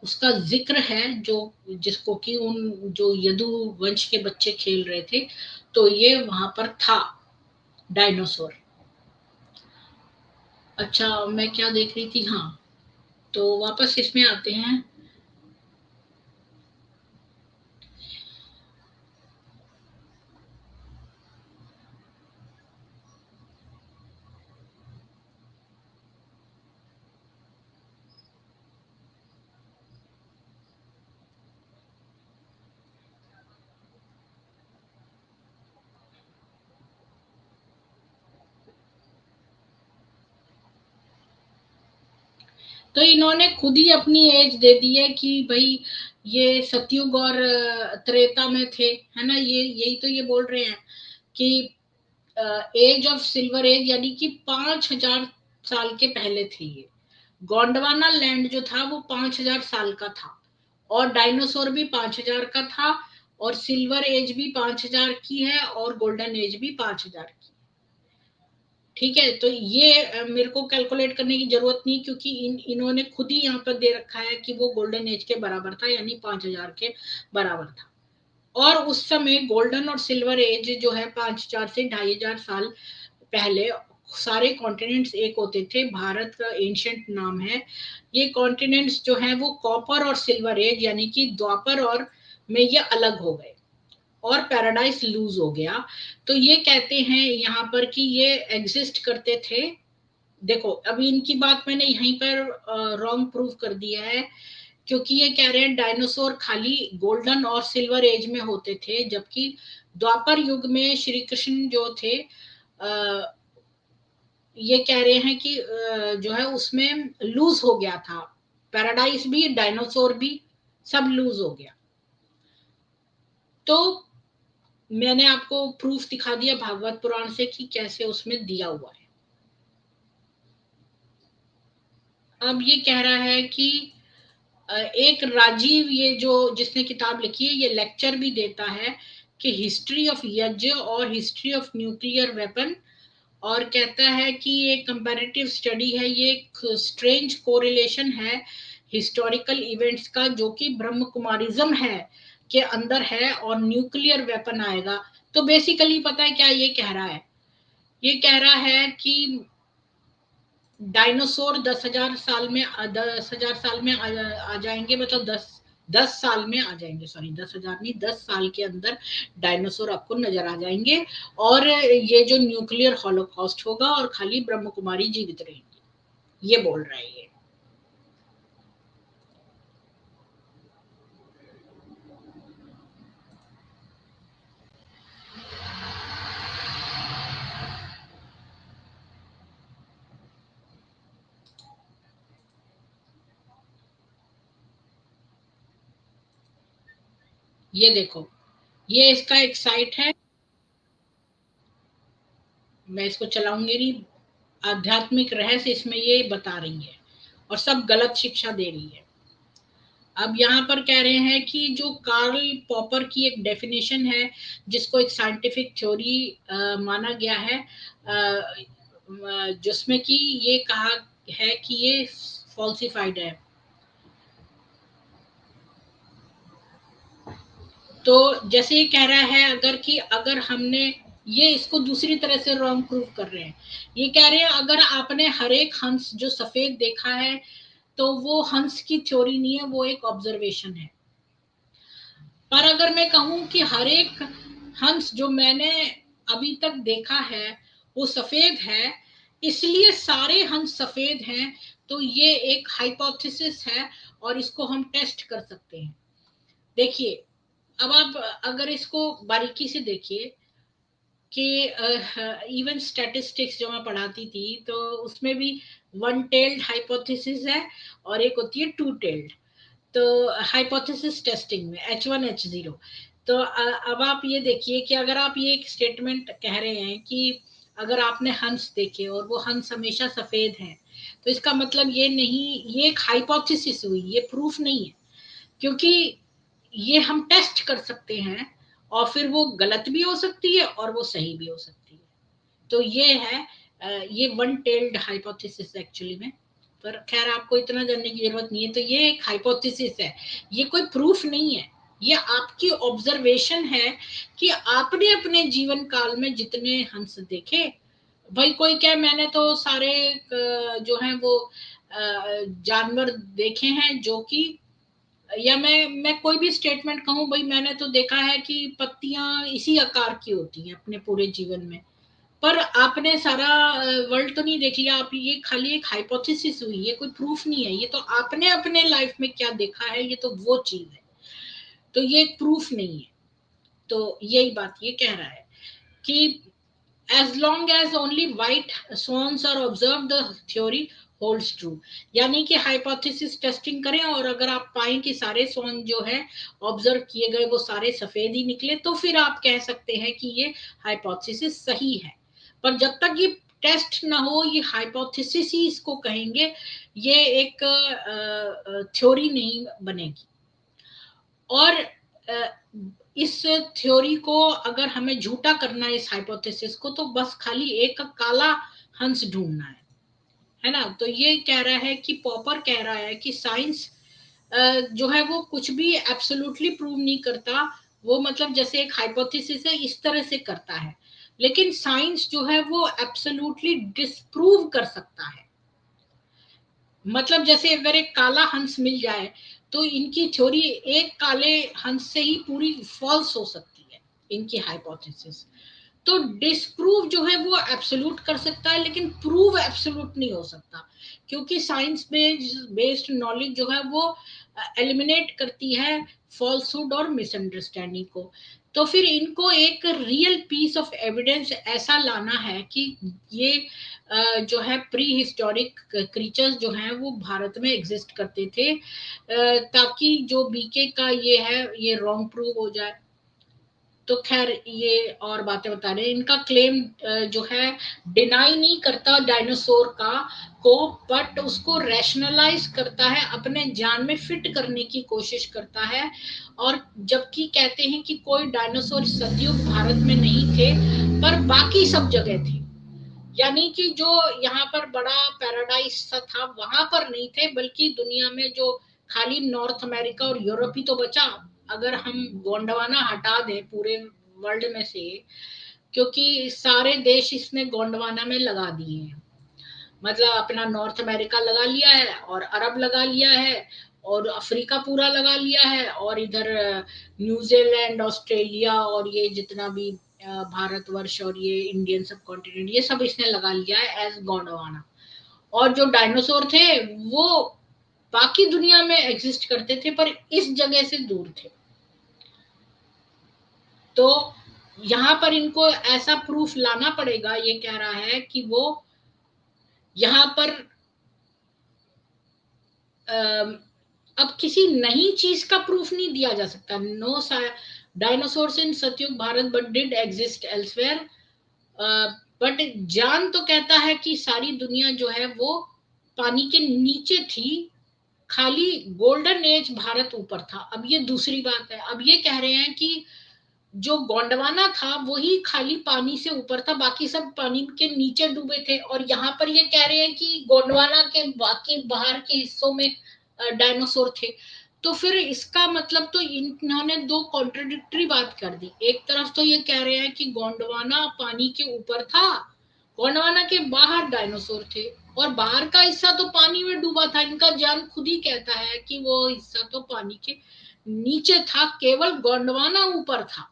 उसका जिक्र है, जो जिसको कि उन जो यदु वंश के बच्चे खेल रहे थे, तो ये वहां पर था डायनासोर। अच्छा, मैं क्या देख रही थी, हाँ, तो वापस इसमें आते हैं। तो इन्होंने खुद ही अपनी एज दे दी है कि भाई ये सतयुग और त्रेता में थे, है ना, ये यही तो ये बोल रहे हैं कि एज ऑफ सिल्वर एज, यानी कि 5,000 साल के पहले थे ये। गोंडवाना लैंड जो था वो 5,000 साल का था, और डायनासोर भी 5,000 का था, और सिल्वर एज भी 5,000 की है, और गोल्डन एज भी 5,000 की। ठीक है, तो ये मेरे को कैलकुलेट करने की जरूरत नहीं, क्योंकि इन्होंने खुद ही यहाँ पर दे रखा है कि वो गोल्डन एज के बराबर था, यानी 5,000 के बराबर था। और उस समय गोल्डन और सिल्वर एज जो है 5,000 से 2,500 साल पहले सारे कॉन्टिनेंट्स एक होते थे। भारत का एंशियंट नाम है। ये कॉन्टिनेंट्स जो है वो कॉपर और सिल्वर एज, यानी कि द्वापर और में ये अलग हो गए, और पैराडाइज लूज हो गया। तो ये कहते हैं यहाँ पर कि ये एग्जिस्ट करते थे। देखो, अभी इनकी बात मैंने यहीं पर रॉन्ग प्रूव कर दिया है, क्योंकि ये कह रहे हैं डायनासोर खाली गोल्डन और सिल्वर एज में होते थे, जबकि द्वापर युग में श्री कृष्ण जो थे, ये कह रहे हैं कि जो है उसमें लूज हो गया था, पैराडाइज भी डायनासोर भी सब लूज हो गया। तो मैंने आपको प्रूफ दिखा दिया भागवत पुराण से कि कैसे उसमें दिया हुआ है। अब ये कह रहा है कि एक राजीव, ये जो जिसने किताब लिखी है, ये लेक्चर भी देता है कि हिस्ट्री ऑफ यज्ञ और हिस्ट्री ऑफ न्यूक्लियर वेपन, और कहता है कि ये कंपैरेटिव स्टडी है, ये एक स्ट्रेंज कोरिलेशन है हिस्टोरिकल इवेंट्स का, जो कि ब्रह्म कुमारिज्म है के अंदर है, और न्यूक्लियर वेपन आएगा। तो बेसिकली पता है क्या ये कह रहा है? ये कह रहा है कि डायनासोर 10,000 साल में 10,000 साल में आ जाएंगे, मतलब 10 साल में आ जाएंगे, सॉरी 10,000 नहीं, 10 साल के अंदर डायनासोर आपको नजर आ जाएंगे, और ये जो न्यूक्लियर हॉलोकॉस्ट होगा और खाली ब्रह्म कुमारी जीवित रहेंगी, ये बोल रहा है ये देखो, ये इसका एक साइट है, मैं इसको चलाऊंगी नहीं। आध्यात्मिक रहस्य इसमें ये बता रही है, और सब गलत शिक्षा दे रही है। अब यहाँ पर कह रहे हैं कि जो कार्ल पॉपर की एक डेफिनेशन है, जिसको एक साइंटिफिक थ्योरी माना गया है, जिसमें कि ये कहा है कि ये फॉल्सिफाइड है। तो जैसे ये कह रहा है, अगर हमने ये इसको दूसरी तरह से रॉन्ग प्रूव कर रहे हैं। ये कह रहे हैं अगर आपने हर एक हंस जो सफेद देखा है, तो वो हंस की थ्योरी नहीं है, वो एक ऑब्जर्वेशन है। पर अगर मैं कहूं कि हर एक हंस जो मैंने अभी तक देखा है वो सफेद है, इसलिए सारे हंस सफेद हैं, तो ये एक हाइपोथेसिस है, और इसको हम टेस्ट कर सकते हैं। देखिए, अब आप अगर इसको बारीकी से देखिए कि इवन स्टैटिस्टिक्स जो मैं पढ़ाती थी, तो उसमें भी वन टेल्ड हाइपोथेसिस है, और एक होती है टू टेल्ड। तो हाइपोथेसिस टेस्टिंग में H1 H0। तो अब आप ये देखिए कि अगर आप ये एक स्टेटमेंट कह रहे हैं कि अगर आपने हंस देखे और वो हंस हमेशा सफेद हैं, तो इसका मतलब ये नहीं, ये एक हाइपोथेसिस हुई, ये प्रूफ नहीं है, क्योंकि ये हम टेस्ट कर सकते हैं, और फिर वो गलत भी हो सकती है और वो सही भी हो सकती है। तो ये है ये वन टेल्ड हाइपोथेसिस एक्चुअली में। पर खैर, आपको इतना जानने की जरूरत नहीं है। तो ये एक हाइपोथेसिस है, ये कोई प्रूफ नहीं है, ये आपकी ऑब्जर्वेशन है कि आपने अपने जीवन काल में जितने हंस देखे, भाई कोई क्या, मैंने तो सारे जो है वो जानवर देखे हैं जो कि, या मैं कोई भी स्टेटमेंट कहूँ, भाई मैंने तो देखा है कि पत्तियां इसी आकार की होती हैं अपने पूरे जीवन में। पर आपने सारा वर्ल्ड तो नहीं देख लिया, आप ये खाली एक हाइपोथेसिस हुई, ये कोई प्रूफ नहीं है, ये तो आपने अपने लाइफ में क्या देखा है, ये तो वो चीज है, तो ये एक प्रूफ नहीं है। तो यही बात ये कह रहा है कि as long as only white swans are observed the theory holds true। यानी कि हाइपोथेसिस टेस्टिंग करें और अगर आप पाएं कि सारे स्वॉन जो है ऑब्जर्व किए गए वो सारे सफेद ही निकले, तो फिर आप कह सकते हैं कि ये हाइपोथेसिस सही है। पर जब तक ये टेस्ट ना हो, ये हाइपोथेसिस ही इसको कहेंगे, ये एक थ्योरी नहीं बनेगी। और इस थ्योरी को अगर हमें झूठा करना है, इस हाइपोथेसिस को, तो बस खाली एक काला हंस ढूंढना है ना। तो ये कह रहा है कि पॉपर कह रहा है कि साइंस जो है वो कुछ भी एब्सोल्युटली प्रूव नहीं करता, वो मतलब जैसे एक हाइपोथेसिस है इस तरह से करता है, लेकिन साइंस जो है वो एब्सोल्युटली डिस्प्रूव कर सकता है। मतलब जैसे अगर एक काला हंस मिल जाए तो इनकी थ्योरी एक काले हंस से ही पूरी फॉल्स हो सकती है, इनकी हाइपोथेसिस। तो डिस्प्रूव जो है वो एब्सोल्यूट कर सकता है, लेकिन प्रूव एब्सोल्यूट नहीं हो सकता, क्योंकि साइंस बेस्ड नॉलेज जो है वो एलिमिनेट करती है फॉल्सहुड और मिसअंडरस्टैंडिंग को। तो फिर इनको एक रियल पीस ऑफ एविडेंस ऐसा लाना है कि ये जो है प्री हिस्टोरिक क्रीचर्स जो हैं वो भारत में एग्जिस्ट करते थे, ताकि जो बीके का ये है ये रॉन्ग प्रूव हो जाए। तो खैर ये और बातें बता रहे हैं, इनका क्लेम जो है डिनाई नहीं करता डायनासोर का को, बट उसको रैशनलाइज करता है, अपने जान में फिट करने की कोशिश करता है। और जबकि कहते हैं कि कोई डायनासोर सतयुग भारत में नहीं थे, पर बाकी सब जगह थे। यानी कि जो यहाँ पर बड़ा पैराडाइज सा था वहां पर नहीं थे, बल्कि दुनिया में जो खाली नॉर्थ अमेरिका और यूरोप ही तो बचा, अगर हम गोंडवाना हटा दें पूरे वर्ल्ड में से, क्योंकि सारे देश इसने गोंडवाना में लगा दिए हैं। मतलब अपना नॉर्थ अमेरिका लगा लिया है, और अरब लगा लिया है, और अफ्रीका पूरा लगा लिया है, और इधर न्यूजीलैंड, ऑस्ट्रेलिया, और ये जितना भी भारतवर्ष और ये इंडियन सब कॉन्टिनेंट, ये सब इसने लगा लिया है एज गोंडवाना। और जो डायनासोर थे वो बाकी दुनिया में एग्जिस्ट करते थे, पर इस जगह से दूर थे। तो यहाँ पर इनको ऐसा प्रूफ लाना पड़ेगा, ये कह रहा है कि वो यहाँ पर अब किसी नई चीज का प्रूफ नहीं दिया जा सकता। नो डायनासोर्स इन सतयुग Bharat but did exist elsewhere. But जान तो कहता है कि सारी दुनिया जो है वो पानी के नीचे थी, खाली गोल्डन एज भारत ऊपर था। अब ये दूसरी बात है, अब ये कह रहे हैं कि जो गोंडवाना था वही खाली पानी से ऊपर था, बाकी सब पानी के नीचे डूबे थे। और यहाँ पर ये कह रहे हैं कि गोंडवाना के बाकी बाहर के हिस्सों में डायनासोर थे। तो फिर इसका मतलब तो इन्होंने दो कॉन्ट्रडिक्टरी बात कर दी। एक तरफ तो ये कह रहे हैं कि गोंडवाना पानी के ऊपर था, गोंडवाना के बाहर डायनासोर थे, और बाहर का हिस्सा तो पानी में डूबा था। इनका जान खुद ही कहता है कि वो हिस्सा तो पानी के नीचे था, केवल गोंडवाना ऊपर था।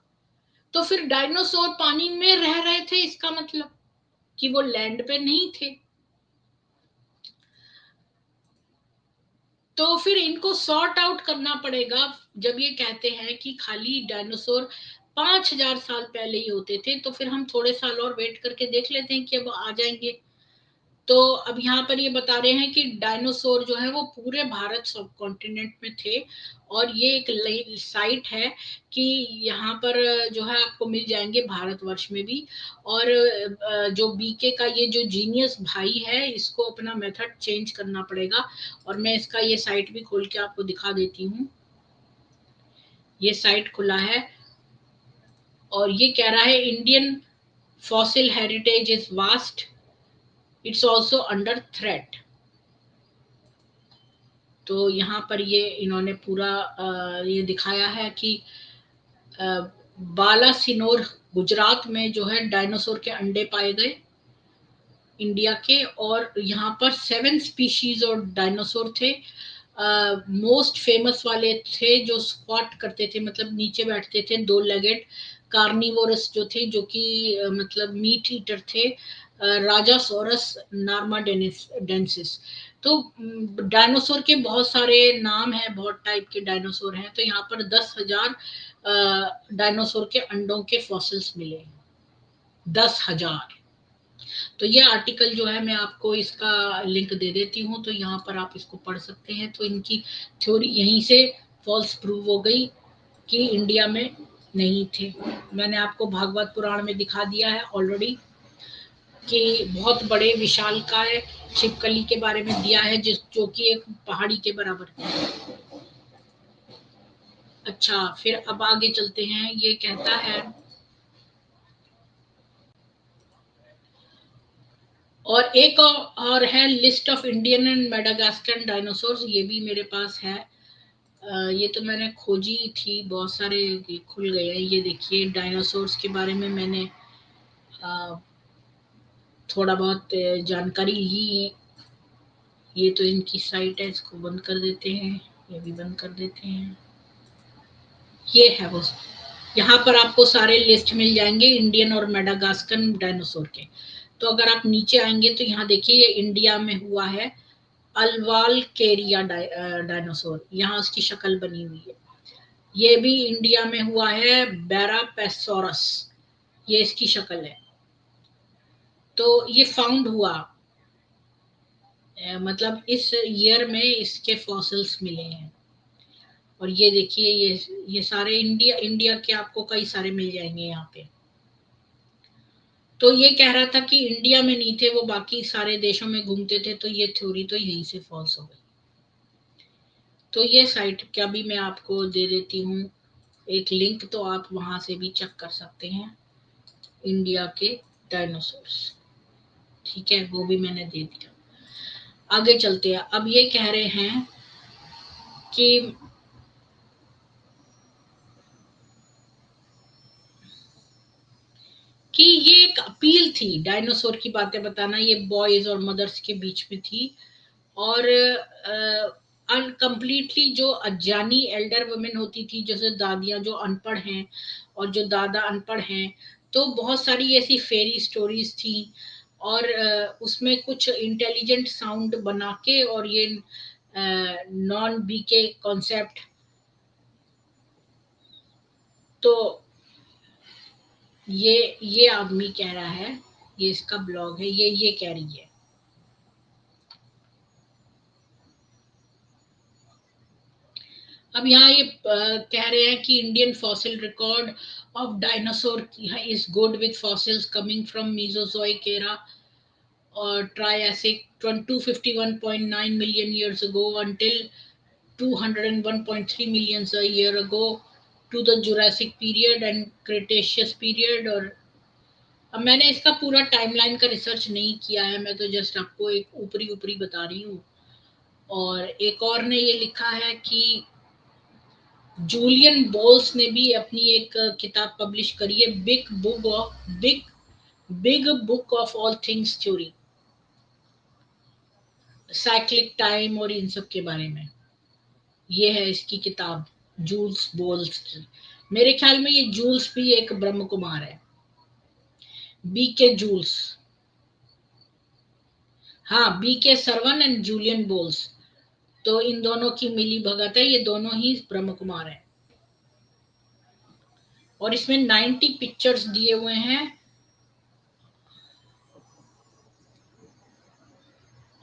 तो फिर डायनासोर पानी में रह रहे थे, इसका मतलब कि वो लैंड पे नहीं थे। तो फिर इनको सॉर्ट आउट करना पड़ेगा। जब ये कहते हैं कि खाली डायनासोर 5,000 साल पहले ही होते थे, तो फिर हम थोड़े साल और वेट करके देख लेते हैं कि अब आ जाएंगे। तो अब यहाँ पर ये बता रहे हैं कि डायनासोर जो है वो पूरे भारत सब कॉन्टिनेंट में थे। और ये एक साइट है कि यहाँ पर जो है आपको मिल जाएंगे भारतवर्ष में भी। और जो बीके का ये जो जीनियस भाई है, इसको अपना मेथड चेंज करना पड़ेगा। और मैं इसका ये साइट भी खोल के आपको दिखा देती हूँ। ये साइट खुला है और ये कह रहा है Indian fossil heritage is vast, it's also under threat. तो यहाँ पर ये इन्होंने पूरा ये दिखाया है कि बालासिनोर गुजरात में जो है डायनासोर के अंडे पाए गए। इंडिया के, और यहाँ पर 7 स्पीशीज और डायनासोर थे। मोस्ट फेमस वाले थे जो स्क्वाट करते थे, मतलब नीचे बैठते थे, 2 लेगेड कार्निवोरस जो थे, जो कि मतलब मीट ईटर थे, राजासोरस नार्माडेंसिस। तो डायनासोर के बहुत सारे नाम हैं, बहुत टाइप के डायनासोर हैं। तो यहाँ पर 10,000 डायनासोर के अंडों के फॉसिल्स मिले, 10,000। तो ये आर्टिकल जो है मैं आपको इसका लिंक दे देती हूँ, तो यहाँ पर आप इसको पढ़ सकते हैं। तो इनकी थ्योरी यहीं से फॉल्स प्रूव हो गई कि इंडिया में नहीं थे। मैंने आपको भागवत पुराण में दिखा दिया है ऑलरेडी कि बहुत बड़े विशालकाय छिपकली के बारे में दिया है, जो कि एक पहाड़ी के बराबर है। अच्छा, फिर अब आगे चलते हैं। ये कहता है, और एक और है list of Indian and Madagascar dinosaurs, ये भी मेरे पास है। ये तो मैंने खोजी थी, बहुत सारे ये खुल गए हैं। ये देखिए, डायनासोर्स के बारे में मैंने थोड़ा बहुत जानकारी ली। ये तो इनकी साइट है, इसको बंद कर देते हैं, ये भी बंद कर देते हैं। ये है वो, यहाँ पर आपको सारे लिस्ट मिल जाएंगे इंडियन और मेडागास्कर डायनासोर के। तो अगर आप नीचे आएंगे तो यहाँ देखिए, ये इंडिया में हुआ है अल्वाल केरिया डायनासोर, यहाँ उसकी शक्ल बनी हुई है। ये भी इंडिया में हुआ है बैरापेसोरस, ये इसकी शक्ल है। तो ये फाउंड हुआ, मतलब इस ईयर में इसके फॉसिल्स मिले हैं। और ये देखिए, ये सारे इंडिया के आपको कई सारे मिल जाएंगे यहाँ पे। तो ये कह रहा था कि इंडिया में नहीं थे, वो बाकी सारे देशों में घूमते थे, तो ये थ्योरी तो यहीं से फॉल्स हो गई। तो ये साइट क्या भी मैं आपको दे देती हूँ एक लिंक, तो आप वहां से भी चेक कर सकते हैं इंडिया के डायनासोर्स। ठीक है, वो भी मैंने दे दिया। आगे चलते हैं। अब ये कह रहे हैं कि ये एक अपील थी, डायनासोर की बातें बताना, ये बॉयज और मदर्स के बीच में थी। और अनकम्प्लीटली जो अजानी एल्डर वुमेन होती थी, जैसे दादियां जो अनपढ़ हैं और जो दादा अनपढ़ हैं, तो बहुत सारी ऐसी फेरी स्टोरीज थी। और उसमें कुछ इंटेलिजेंट साउंड बना के, और ये नॉन बी के कॉन्सेप्ट। तो ये आदमी कह रहा है, ये इसका ब्लॉग है, ये कह रही है। अब यहाँ ये कह रहे हैं कि Indian fossil record of dinosaur is good with fossils coming from Mesozoic era और Triassic 251.9 million years ago until 201.3 million a year ago to the Jurassic period and Cretaceous period। और अब मैंने इसका पूरा टाइमलाइन का रिसर्च नहीं किया है, मैं तो जस्ट आपको एक ऊपरी ऊपरी बता रही हूँ। और एक और ने ये लिखा है कि जूलियन बॉल्स ने भी अपनी एक किताब पब्लिश करी है, big book of all things theory, cyclic time और इन सब के बारे में। ये है इसकी किताब, जूल्स बॉल्स की। मेरे ख्याल में ये जूल्स भी एक ब्रह्म कुमार है, बी के जूल्स। हाँ, बी के सरवन एंड जूलियन बोल्स, तो इन दोनों की मिली भगत है, ये दोनों ही ब्रह्म कुमार है। और इसमें 90 पिक्चर्स दिए हुए हैं,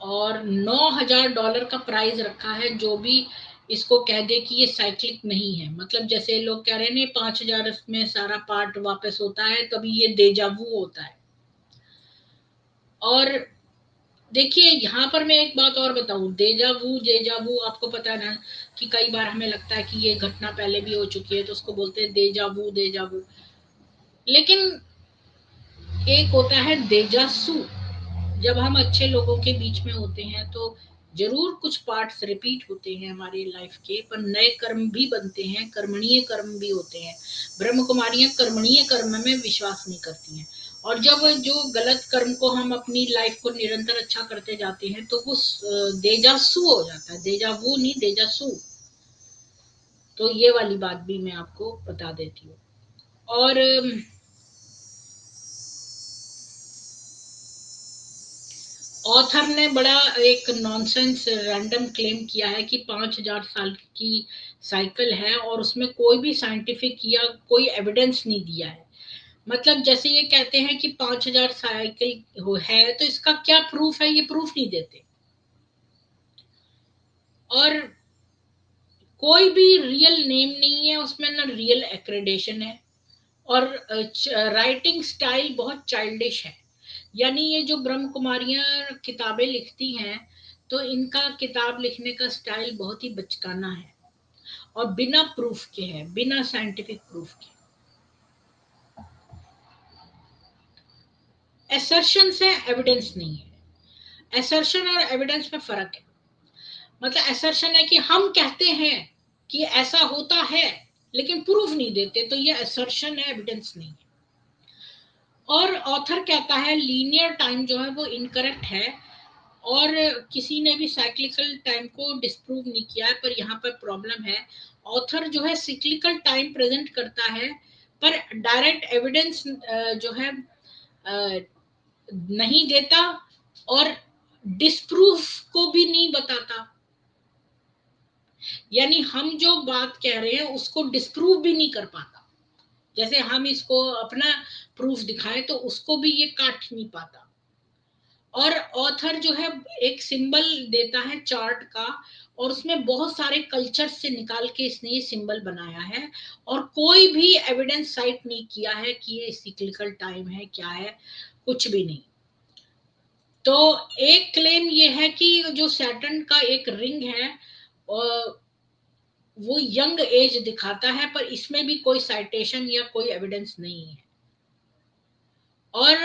और $9,000 का प्राइज रखा है जो भी इसको कह दे कि ये साइक्लिक नहीं है। मतलब जैसे लोग कह रहे हैं 5,000 में सारा पार्ट वापस होता है, तभी ये देजावू होता है। और देखिए, यहाँ पर मैं एक बात और बताऊं, देजावू आपको पता है ना कि कई बार हमें लगता है कि ये घटना पहले भी हो चुकी है, तो उसको बोलते हैं देजावू। लेकिन एक होता है देजासू, जब हम अच्छे लोगों के बीच में होते हैं तो जरूर कुछ पार्ट्स रिपीट होते हैं हमारी लाइफ के, पर नए कर्म भी बनते हैं, कर्मणीय कर्म भी होते हैं। ब्रह्म कुमारियां कर्मणीय कर्म में विश्वास नहीं करती हैं, और जब जो गलत कर्म को हम अपनी लाइफ को निरंतर अच्छा करते जाते हैं तो वो देजासु हो जाता है, देजावू नहीं, देजासु। तो ये वाली बात भी मैं आपको बता देती हूँ। और ऑथर ने बड़ा एक नॉनसेंस रैंडम क्लेम किया है कि 5,000 साल की साइकिल है और उसमें कोई भी साइंटिफिक या कोई एविडेंस नहीं दिया है। मतलब जैसे ये कहते हैं कि 5,000 साइकिल है, तो इसका क्या प्रूफ है, ये प्रूफ नहीं देते। और कोई भी रियल नेम नहीं है उसमें, ना रियल एक्रेडेशन है। और राइटिंग स्टाइल बहुत चाइल्डिश है। यानी ये जो ब्रह्म कुमारियां किताबें लिखती हैं, तो इनका किताब लिखने का स्टाइल बहुत ही बचकाना है और बिना प्रूफ के है, बिना साइंटिफिक प्रूफ के। एसर्शन है, एविडेंस नहीं है। एसर्शन और एविडेंस में फर्क है। मतलब एसर्शन है कि हम कहते हैं कि ऐसा होता है, लेकिन प्रूफ नहीं देते, तो ये एसर्शन है, एविडेंस नहीं है। और ऑथर कहता है लीनियर टाइम जो है वो इनकरेक्ट है, और किसी ने भी साइक्लिकल टाइम को डिस्प्रूव नहीं किया है। पर यहाँ पर प्रॉब्लम है, ऑथर जो है सिक्लिकल टाइम प्रेजेंट करता है, पर डायरेक्ट एविडेंस जो है नहीं देता, और डिस्प्रूफ को भी नहीं बताता। यानी हम जो बात कह रहे हैं उसको डिस्प्रूव भी नहीं कर पाता। जैसे हम इसको अपना प्रूफ दिखाएं तो उसको भी ये काट नहीं पाता। और ऑथर जो है एक सिंबल देता है चार्ट का, और उसमें बहुत सारे कल्चर से निकाल के इसने ये सिंबल बनाया है, और कोई भी एविडेंस साइट नहीं किया है कि ये सिक्लिकल टाइम है, क्या है, कुछ भी नहीं। तो एक क्लेम ये है कि जो सैटर्न का एक रिंग है वो यंग एज दिखाता है, पर इसमें भी कोई साइटेशन या कोई एविडेंस नहीं है। और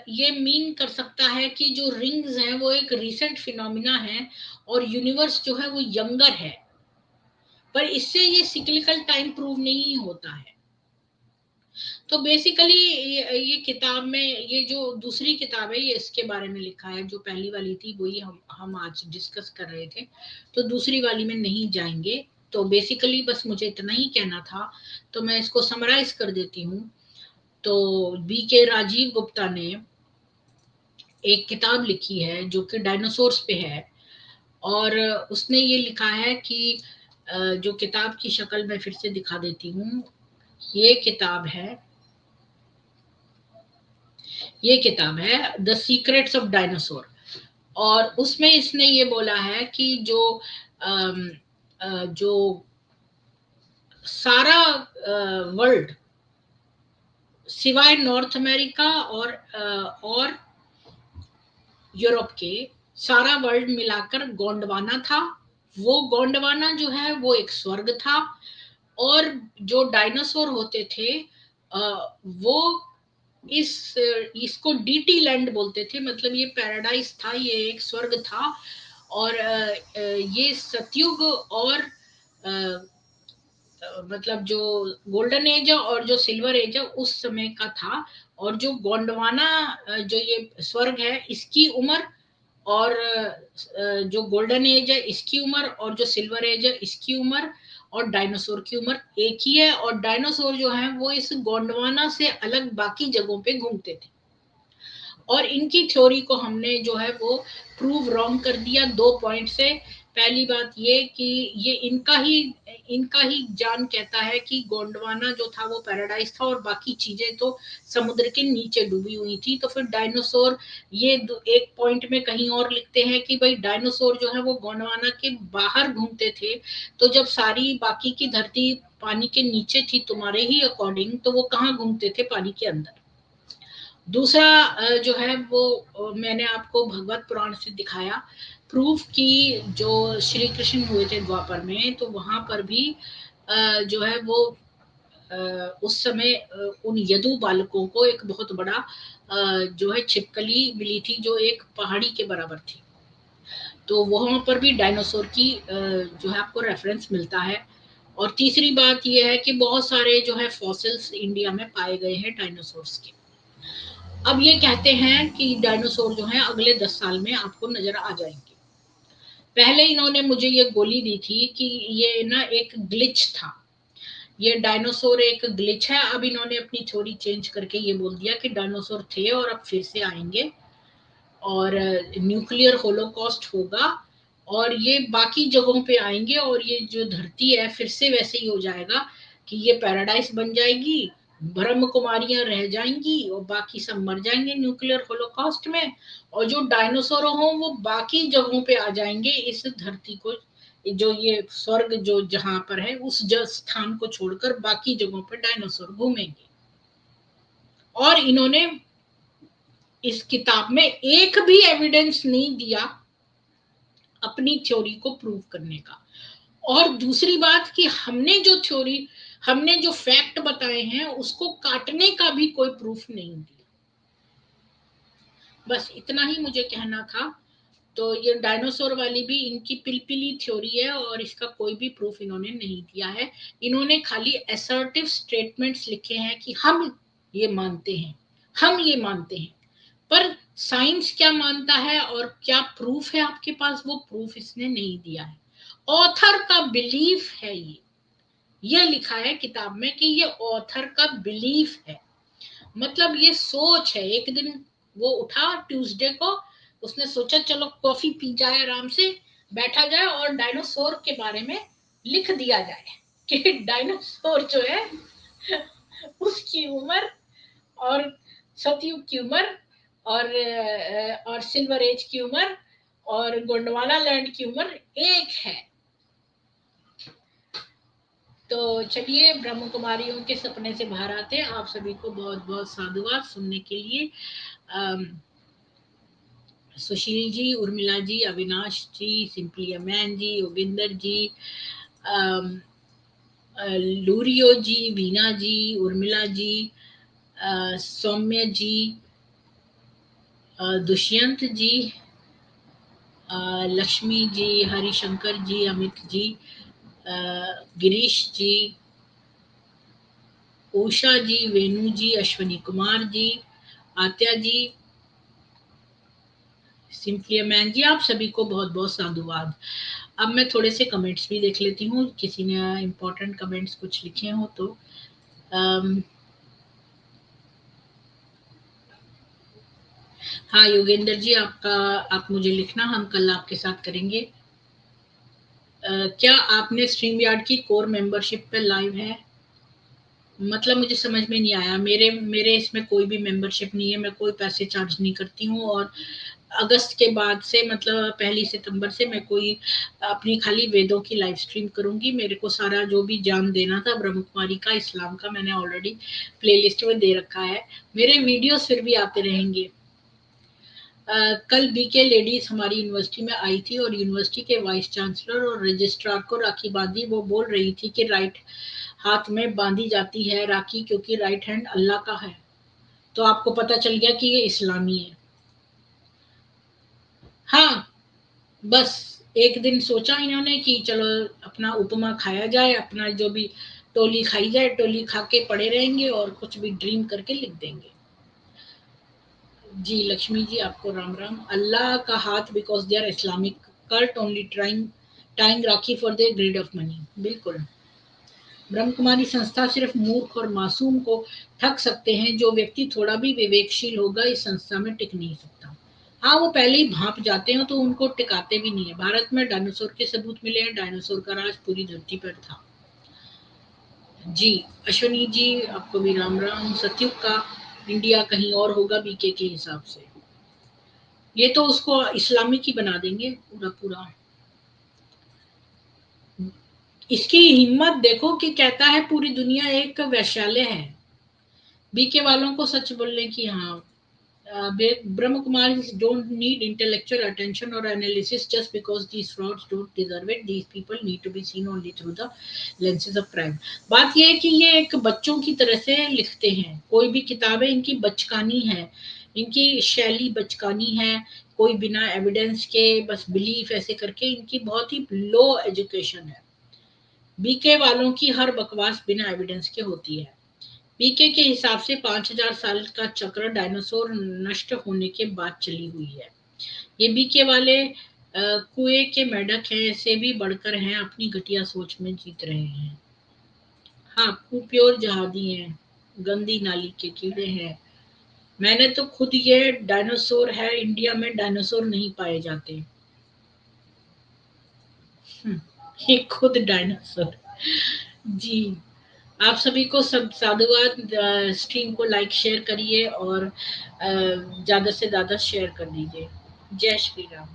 ये मीन कर सकता है कि जो रिंग्स हैं वो एक रीसेंट फिनोमिना है, और यूनिवर्स जो है वो यंगर है, पर इससे ये सिक्लिकल टाइम प्रूव नहीं होता है। तो बेसिकली ये किताब में, ये जो दूसरी किताब है ये इसके बारे में लिखा है। जो पहली वाली थी वही हम आज डिस्कस कर रहे थे, तो दूसरी वाली में नहीं जाएंगे। तो बेसिकली बस मुझे इतना ही कहना था, तो मैं इसको समराइज कर देती हूँ। तो बी के राजीव गुप्ता ने एक किताब लिखी है जो कि डायनासोर्स पे है, और उसने ये लिखा है कि जो किताब की शक्ल मैं फिर से दिखा देती हूँ, ये किताब है, ये किताब है द सीक्रेट्स ऑफ डायनासोर। और उसमें इसने ये बोला है कि जो सारा वर्ल्ड सिवाय नॉर्थ अमेरिका और यूरोप के, सारा वर्ल्ड मिलाकर गोंडवाना था। वो गोंडवाना जो है वो एक स्वर्ग था। और जो डायनासोर होते थे वो इस इसको डीटी लैंड बोलते थे, मतलब ये पैराडाइज था, ये एक स्वर्ग था। और ये सतयुग और मतलब जो गोल्डन एज और जो सिल्वर एज है उस समय का था। और जो गोंडवाना जो ये स्वर्ग है इसकी उम्र, और जो गोल्डन एज है इसकी उम्र, और जो सिल्वर एज है इसकी उम्र, और डायनासोर की उम्र एक ही है। और डायनासोर जो है वो इस गोंडवाना से अलग बाकी जगहों पे घूमते थे। और इनकी थ्योरी को हमने जो है वो प्रूव रॉन्ग कर दिया 2 पॉइंट से। पहली बात ये कि ये इनका ही जान कहता है कि गोंडवाना जो था वो पैराडाइज था और बाकी चीजें तो समुद्र के नीचे डूबी हुई थी। तो फिर डायनासोर, ये एक पॉइंट में कहीं और लिखते हैं कि भाई डायनासोर जो है वो गोंडवाना के बाहर घूमते थे। तो जब सारी बाकी की धरती पानी के नीचे थी तुम्हारे ही अकॉर्डिंग, तो वो कहाँ घूमते थे, पानी के अंदर। दूसरा जो है वो मैंने आपको भगवत पुराण से दिखाया प्रूफ की, जो श्री कृष्ण हुए थे द्वापर में, तो वहां पर भी जो है वो उस समय उन यदु बालकों को एक बहुत बड़ा जो है छिपकली मिली थी जो एक पहाड़ी के बराबर थी। तो वहां पर भी डायनासोर की जो है आपको रेफरेंस मिलता है। और तीसरी बात यह है कि बहुत सारे जो है फॉसिल्स इंडिया में पाए गए हैं डायनासोर्स के। अब ये कहते हैं कि डायनासोर जो है अगले 10 साल में आपको नजर आ जाएंगे। पहले इन्होंने मुझे ये गोली दी थी कि ये ना एक ग्लिच था, ये डायनासोर एक ग्लिच है। अब इन्होंने अपनी थ्योरी चेंज करके ये बोल दिया कि डायनासोर थे और अब फिर से आएंगे और न्यूक्लियर होलोकॉस्ट होगा और ये बाकी जगहों पे आएंगे और ये जो धरती है फिर से वैसे ही हो जाएगा कि ये पैराडाइस बन जाएगी, ब्रह्म कुमारियां रह जाएंगी और बाकी सब मर जाएंगे न्यूक्लियर होलोकॉस्ट में, और जो डायनासोर हों वो बाकी जगहों पे आ जाएंगे इस धरती को, जो ये स्वर्ग जो जहां पर है उस स्थान को छोड़कर बाकी जगहों पर डायनासोर घूमेंगे। और इन्होंने इस किताब में एक भी एविडेंस नहीं दिया अपनी थ्योरी को प्रूव करने का। और दूसरी बात कि हमने जो फैक्ट बताए हैं उसको काटने का भी कोई प्रूफ नहीं दिया। बस इतना ही मुझे कहना था। तो ये डायनासोर वाली भी इनकी पिलपिली थ्योरी है और इसका कोई भी प्रूफ इन्होंने नहीं दिया है। इन्होंने खाली असर्टिव स्टेटमेंट्स लिखे हैं कि हम ये मानते हैं, हम ये मानते हैं। पर साइंस क्या मानता है और क्या प्रूफ है आपके पास, वो प्रूफ इसने नहीं दिया है। ऑथर का बिलीफ है ये लिखा है किताब में कि ये ऑथर का बिलीफ है, मतलब ये सोच है। एक दिन वो उठा ट्यूसडे को, उसने सोचा चलो कॉफी पी जाए, आराम से बैठा जाए और डायनासोर के बारे में लिख दिया जाए कि डायनासोर जो है उसकी उम्र और सतयुग की उम्र और सिल्वर एज की उम्र और गोंडवाना लैंड की उम्र एक है। तो चलिए ब्रह्म कुमारियों के सपने से बाहर आते हैं। आप सभी को बहुत बहुत साधुवाद सुनने के लिए। सुशील जी, उर्मिला जी, अविनाश जी, सिंपली अमैन जी, योगिंदर जी, लूरियो जी, वीना जी, उर्मिला जी, सौम्य जी, दुष्यंत जी, लक्ष्मी जी, हरिशंकर जी, अमित जी, गिरीश जी, उषा जी, वेणु जी, अश्वनी कुमार जी, आत्या जी, सिंपली मैन जी, आप सभी को बहुत बहुत साधुवाद। अब मैं थोड़े से कमेंट्स भी देख लेती हूँ, किसी ने इम्पोर्टेंट कमेंट्स कुछ लिखे हो तो। हाँ योगेंद्र जी, आप मुझे लिखना, हम कल आपके साथ करेंगे। क्या आपने स्ट्रीम यार्ड की कोर मेंबरशिप पे लाइव है? मतलब मुझे समझ में नहीं आया। मेरे मेरे इसमें कोई भी मेंबरशिप नहीं है, मैं कोई पैसे चार्ज नहीं करती हूँ। और अगस्त के बाद से, मतलब 1 सितंबर से मैं कोई अपनी खाली वेदों की लाइव स्ट्रीम करूंगी। मेरे को सारा जो भी ज्ञान देना था ब्रह्म कुमारी का, इस्लाम का, मैंने ऑलरेडी प्लेलिस्ट में दे रखा है। मेरे वीडियोस फिर भी आते रहेंगे। कल बीके लेडीज हमारी यूनिवर्सिटी में आई थी और यूनिवर्सिटी के वाइस चांसलर और रजिस्ट्रार को राखी बांधी। वो बोल रही थी कि राइट हाथ में बांधी जाती है राखी क्योंकि राइट हैंड अल्लाह का है। तो आपको पता चल गया कि ये इस्लामी है। हाँ, बस एक दिन सोचा इन्होंने कि चलो अपना उपमा खाया जाए, अपना जो भी टोली खाई जाए, टोली खा के पड़े रहेंगे और कुछ भी ड्रीम करके लिख देंगे। जी लक्ष्मी जी, आपको राम राम। अल्लाह का हाथ because they are Islamic cult only trying tying rakhi for their greed of money. बिल्कुल। ब्रह्म कुमारी संस्था सिर्फ मूर्ख और मासूम को ठग सकते हैं। जो व्यक्ति थोड़ा भी विवेकशील होगा इस संस्था में टिक नहीं सकता। हाँ, वो पहले ही भाप जाते हैं तो उनको टिकाते भी नहीं है। भारत में डायनासोर के सबूत मिले हैं, डायनासोर का राज पूरी धरती पर था। जी अश्वनी जी, आपको भी राम राम। सतयुग का इंडिया कहीं और होगा बीके के हिसाब से। ये तो उसको इस्लामिक ही बना देंगे पूरा पूरा। इसकी हिम्मत देखो कि कहता है पूरी दुनिया एक वैश्यालय है। बीके वालों को सच बोलने की, हाँ, Brahma Kumaris don't need intellectual attention or analysis just because these frauds don't deserve it. These people need to be seen only through the lenses of crime. बात ये है कि ये एक बच्चों की तरह से लिखते हैं। कोई भी किताबें इनकी बचकानी है, इनकी शैली बचकानी है। कोई बिना एविडेंस के बस बिलीफ ऐसे करके, इनकी बहुत ही लो एजुकेशन है। बीके वालों की हर बकवास बिना एविडेंस के होती है। बीके के हिसाब से 5000 साल का चक्र डायनासोर नष्ट होने के बाद चली हुई है। ये बीके वाले कुएं के मेंढक हैं, से भी बढ़कर हैं, अपनी घटिया सोच में जीत रहे हैं। हाँ, कुप्योर जहादी हैं, गंदी नाली के कीड़े हैं। मैंने तो खुद ये डायनासोर है, इंडिया में डायनासोर नहीं पाए जाते। हम्म, ये खुद डायनासोर। जी, आप सभी को सब साधुवाद। स्ट्रीम को लाइक शेयर करिए और ज़्यादा से ज़्यादा शेयर कर दीजिए। जय श्री राम।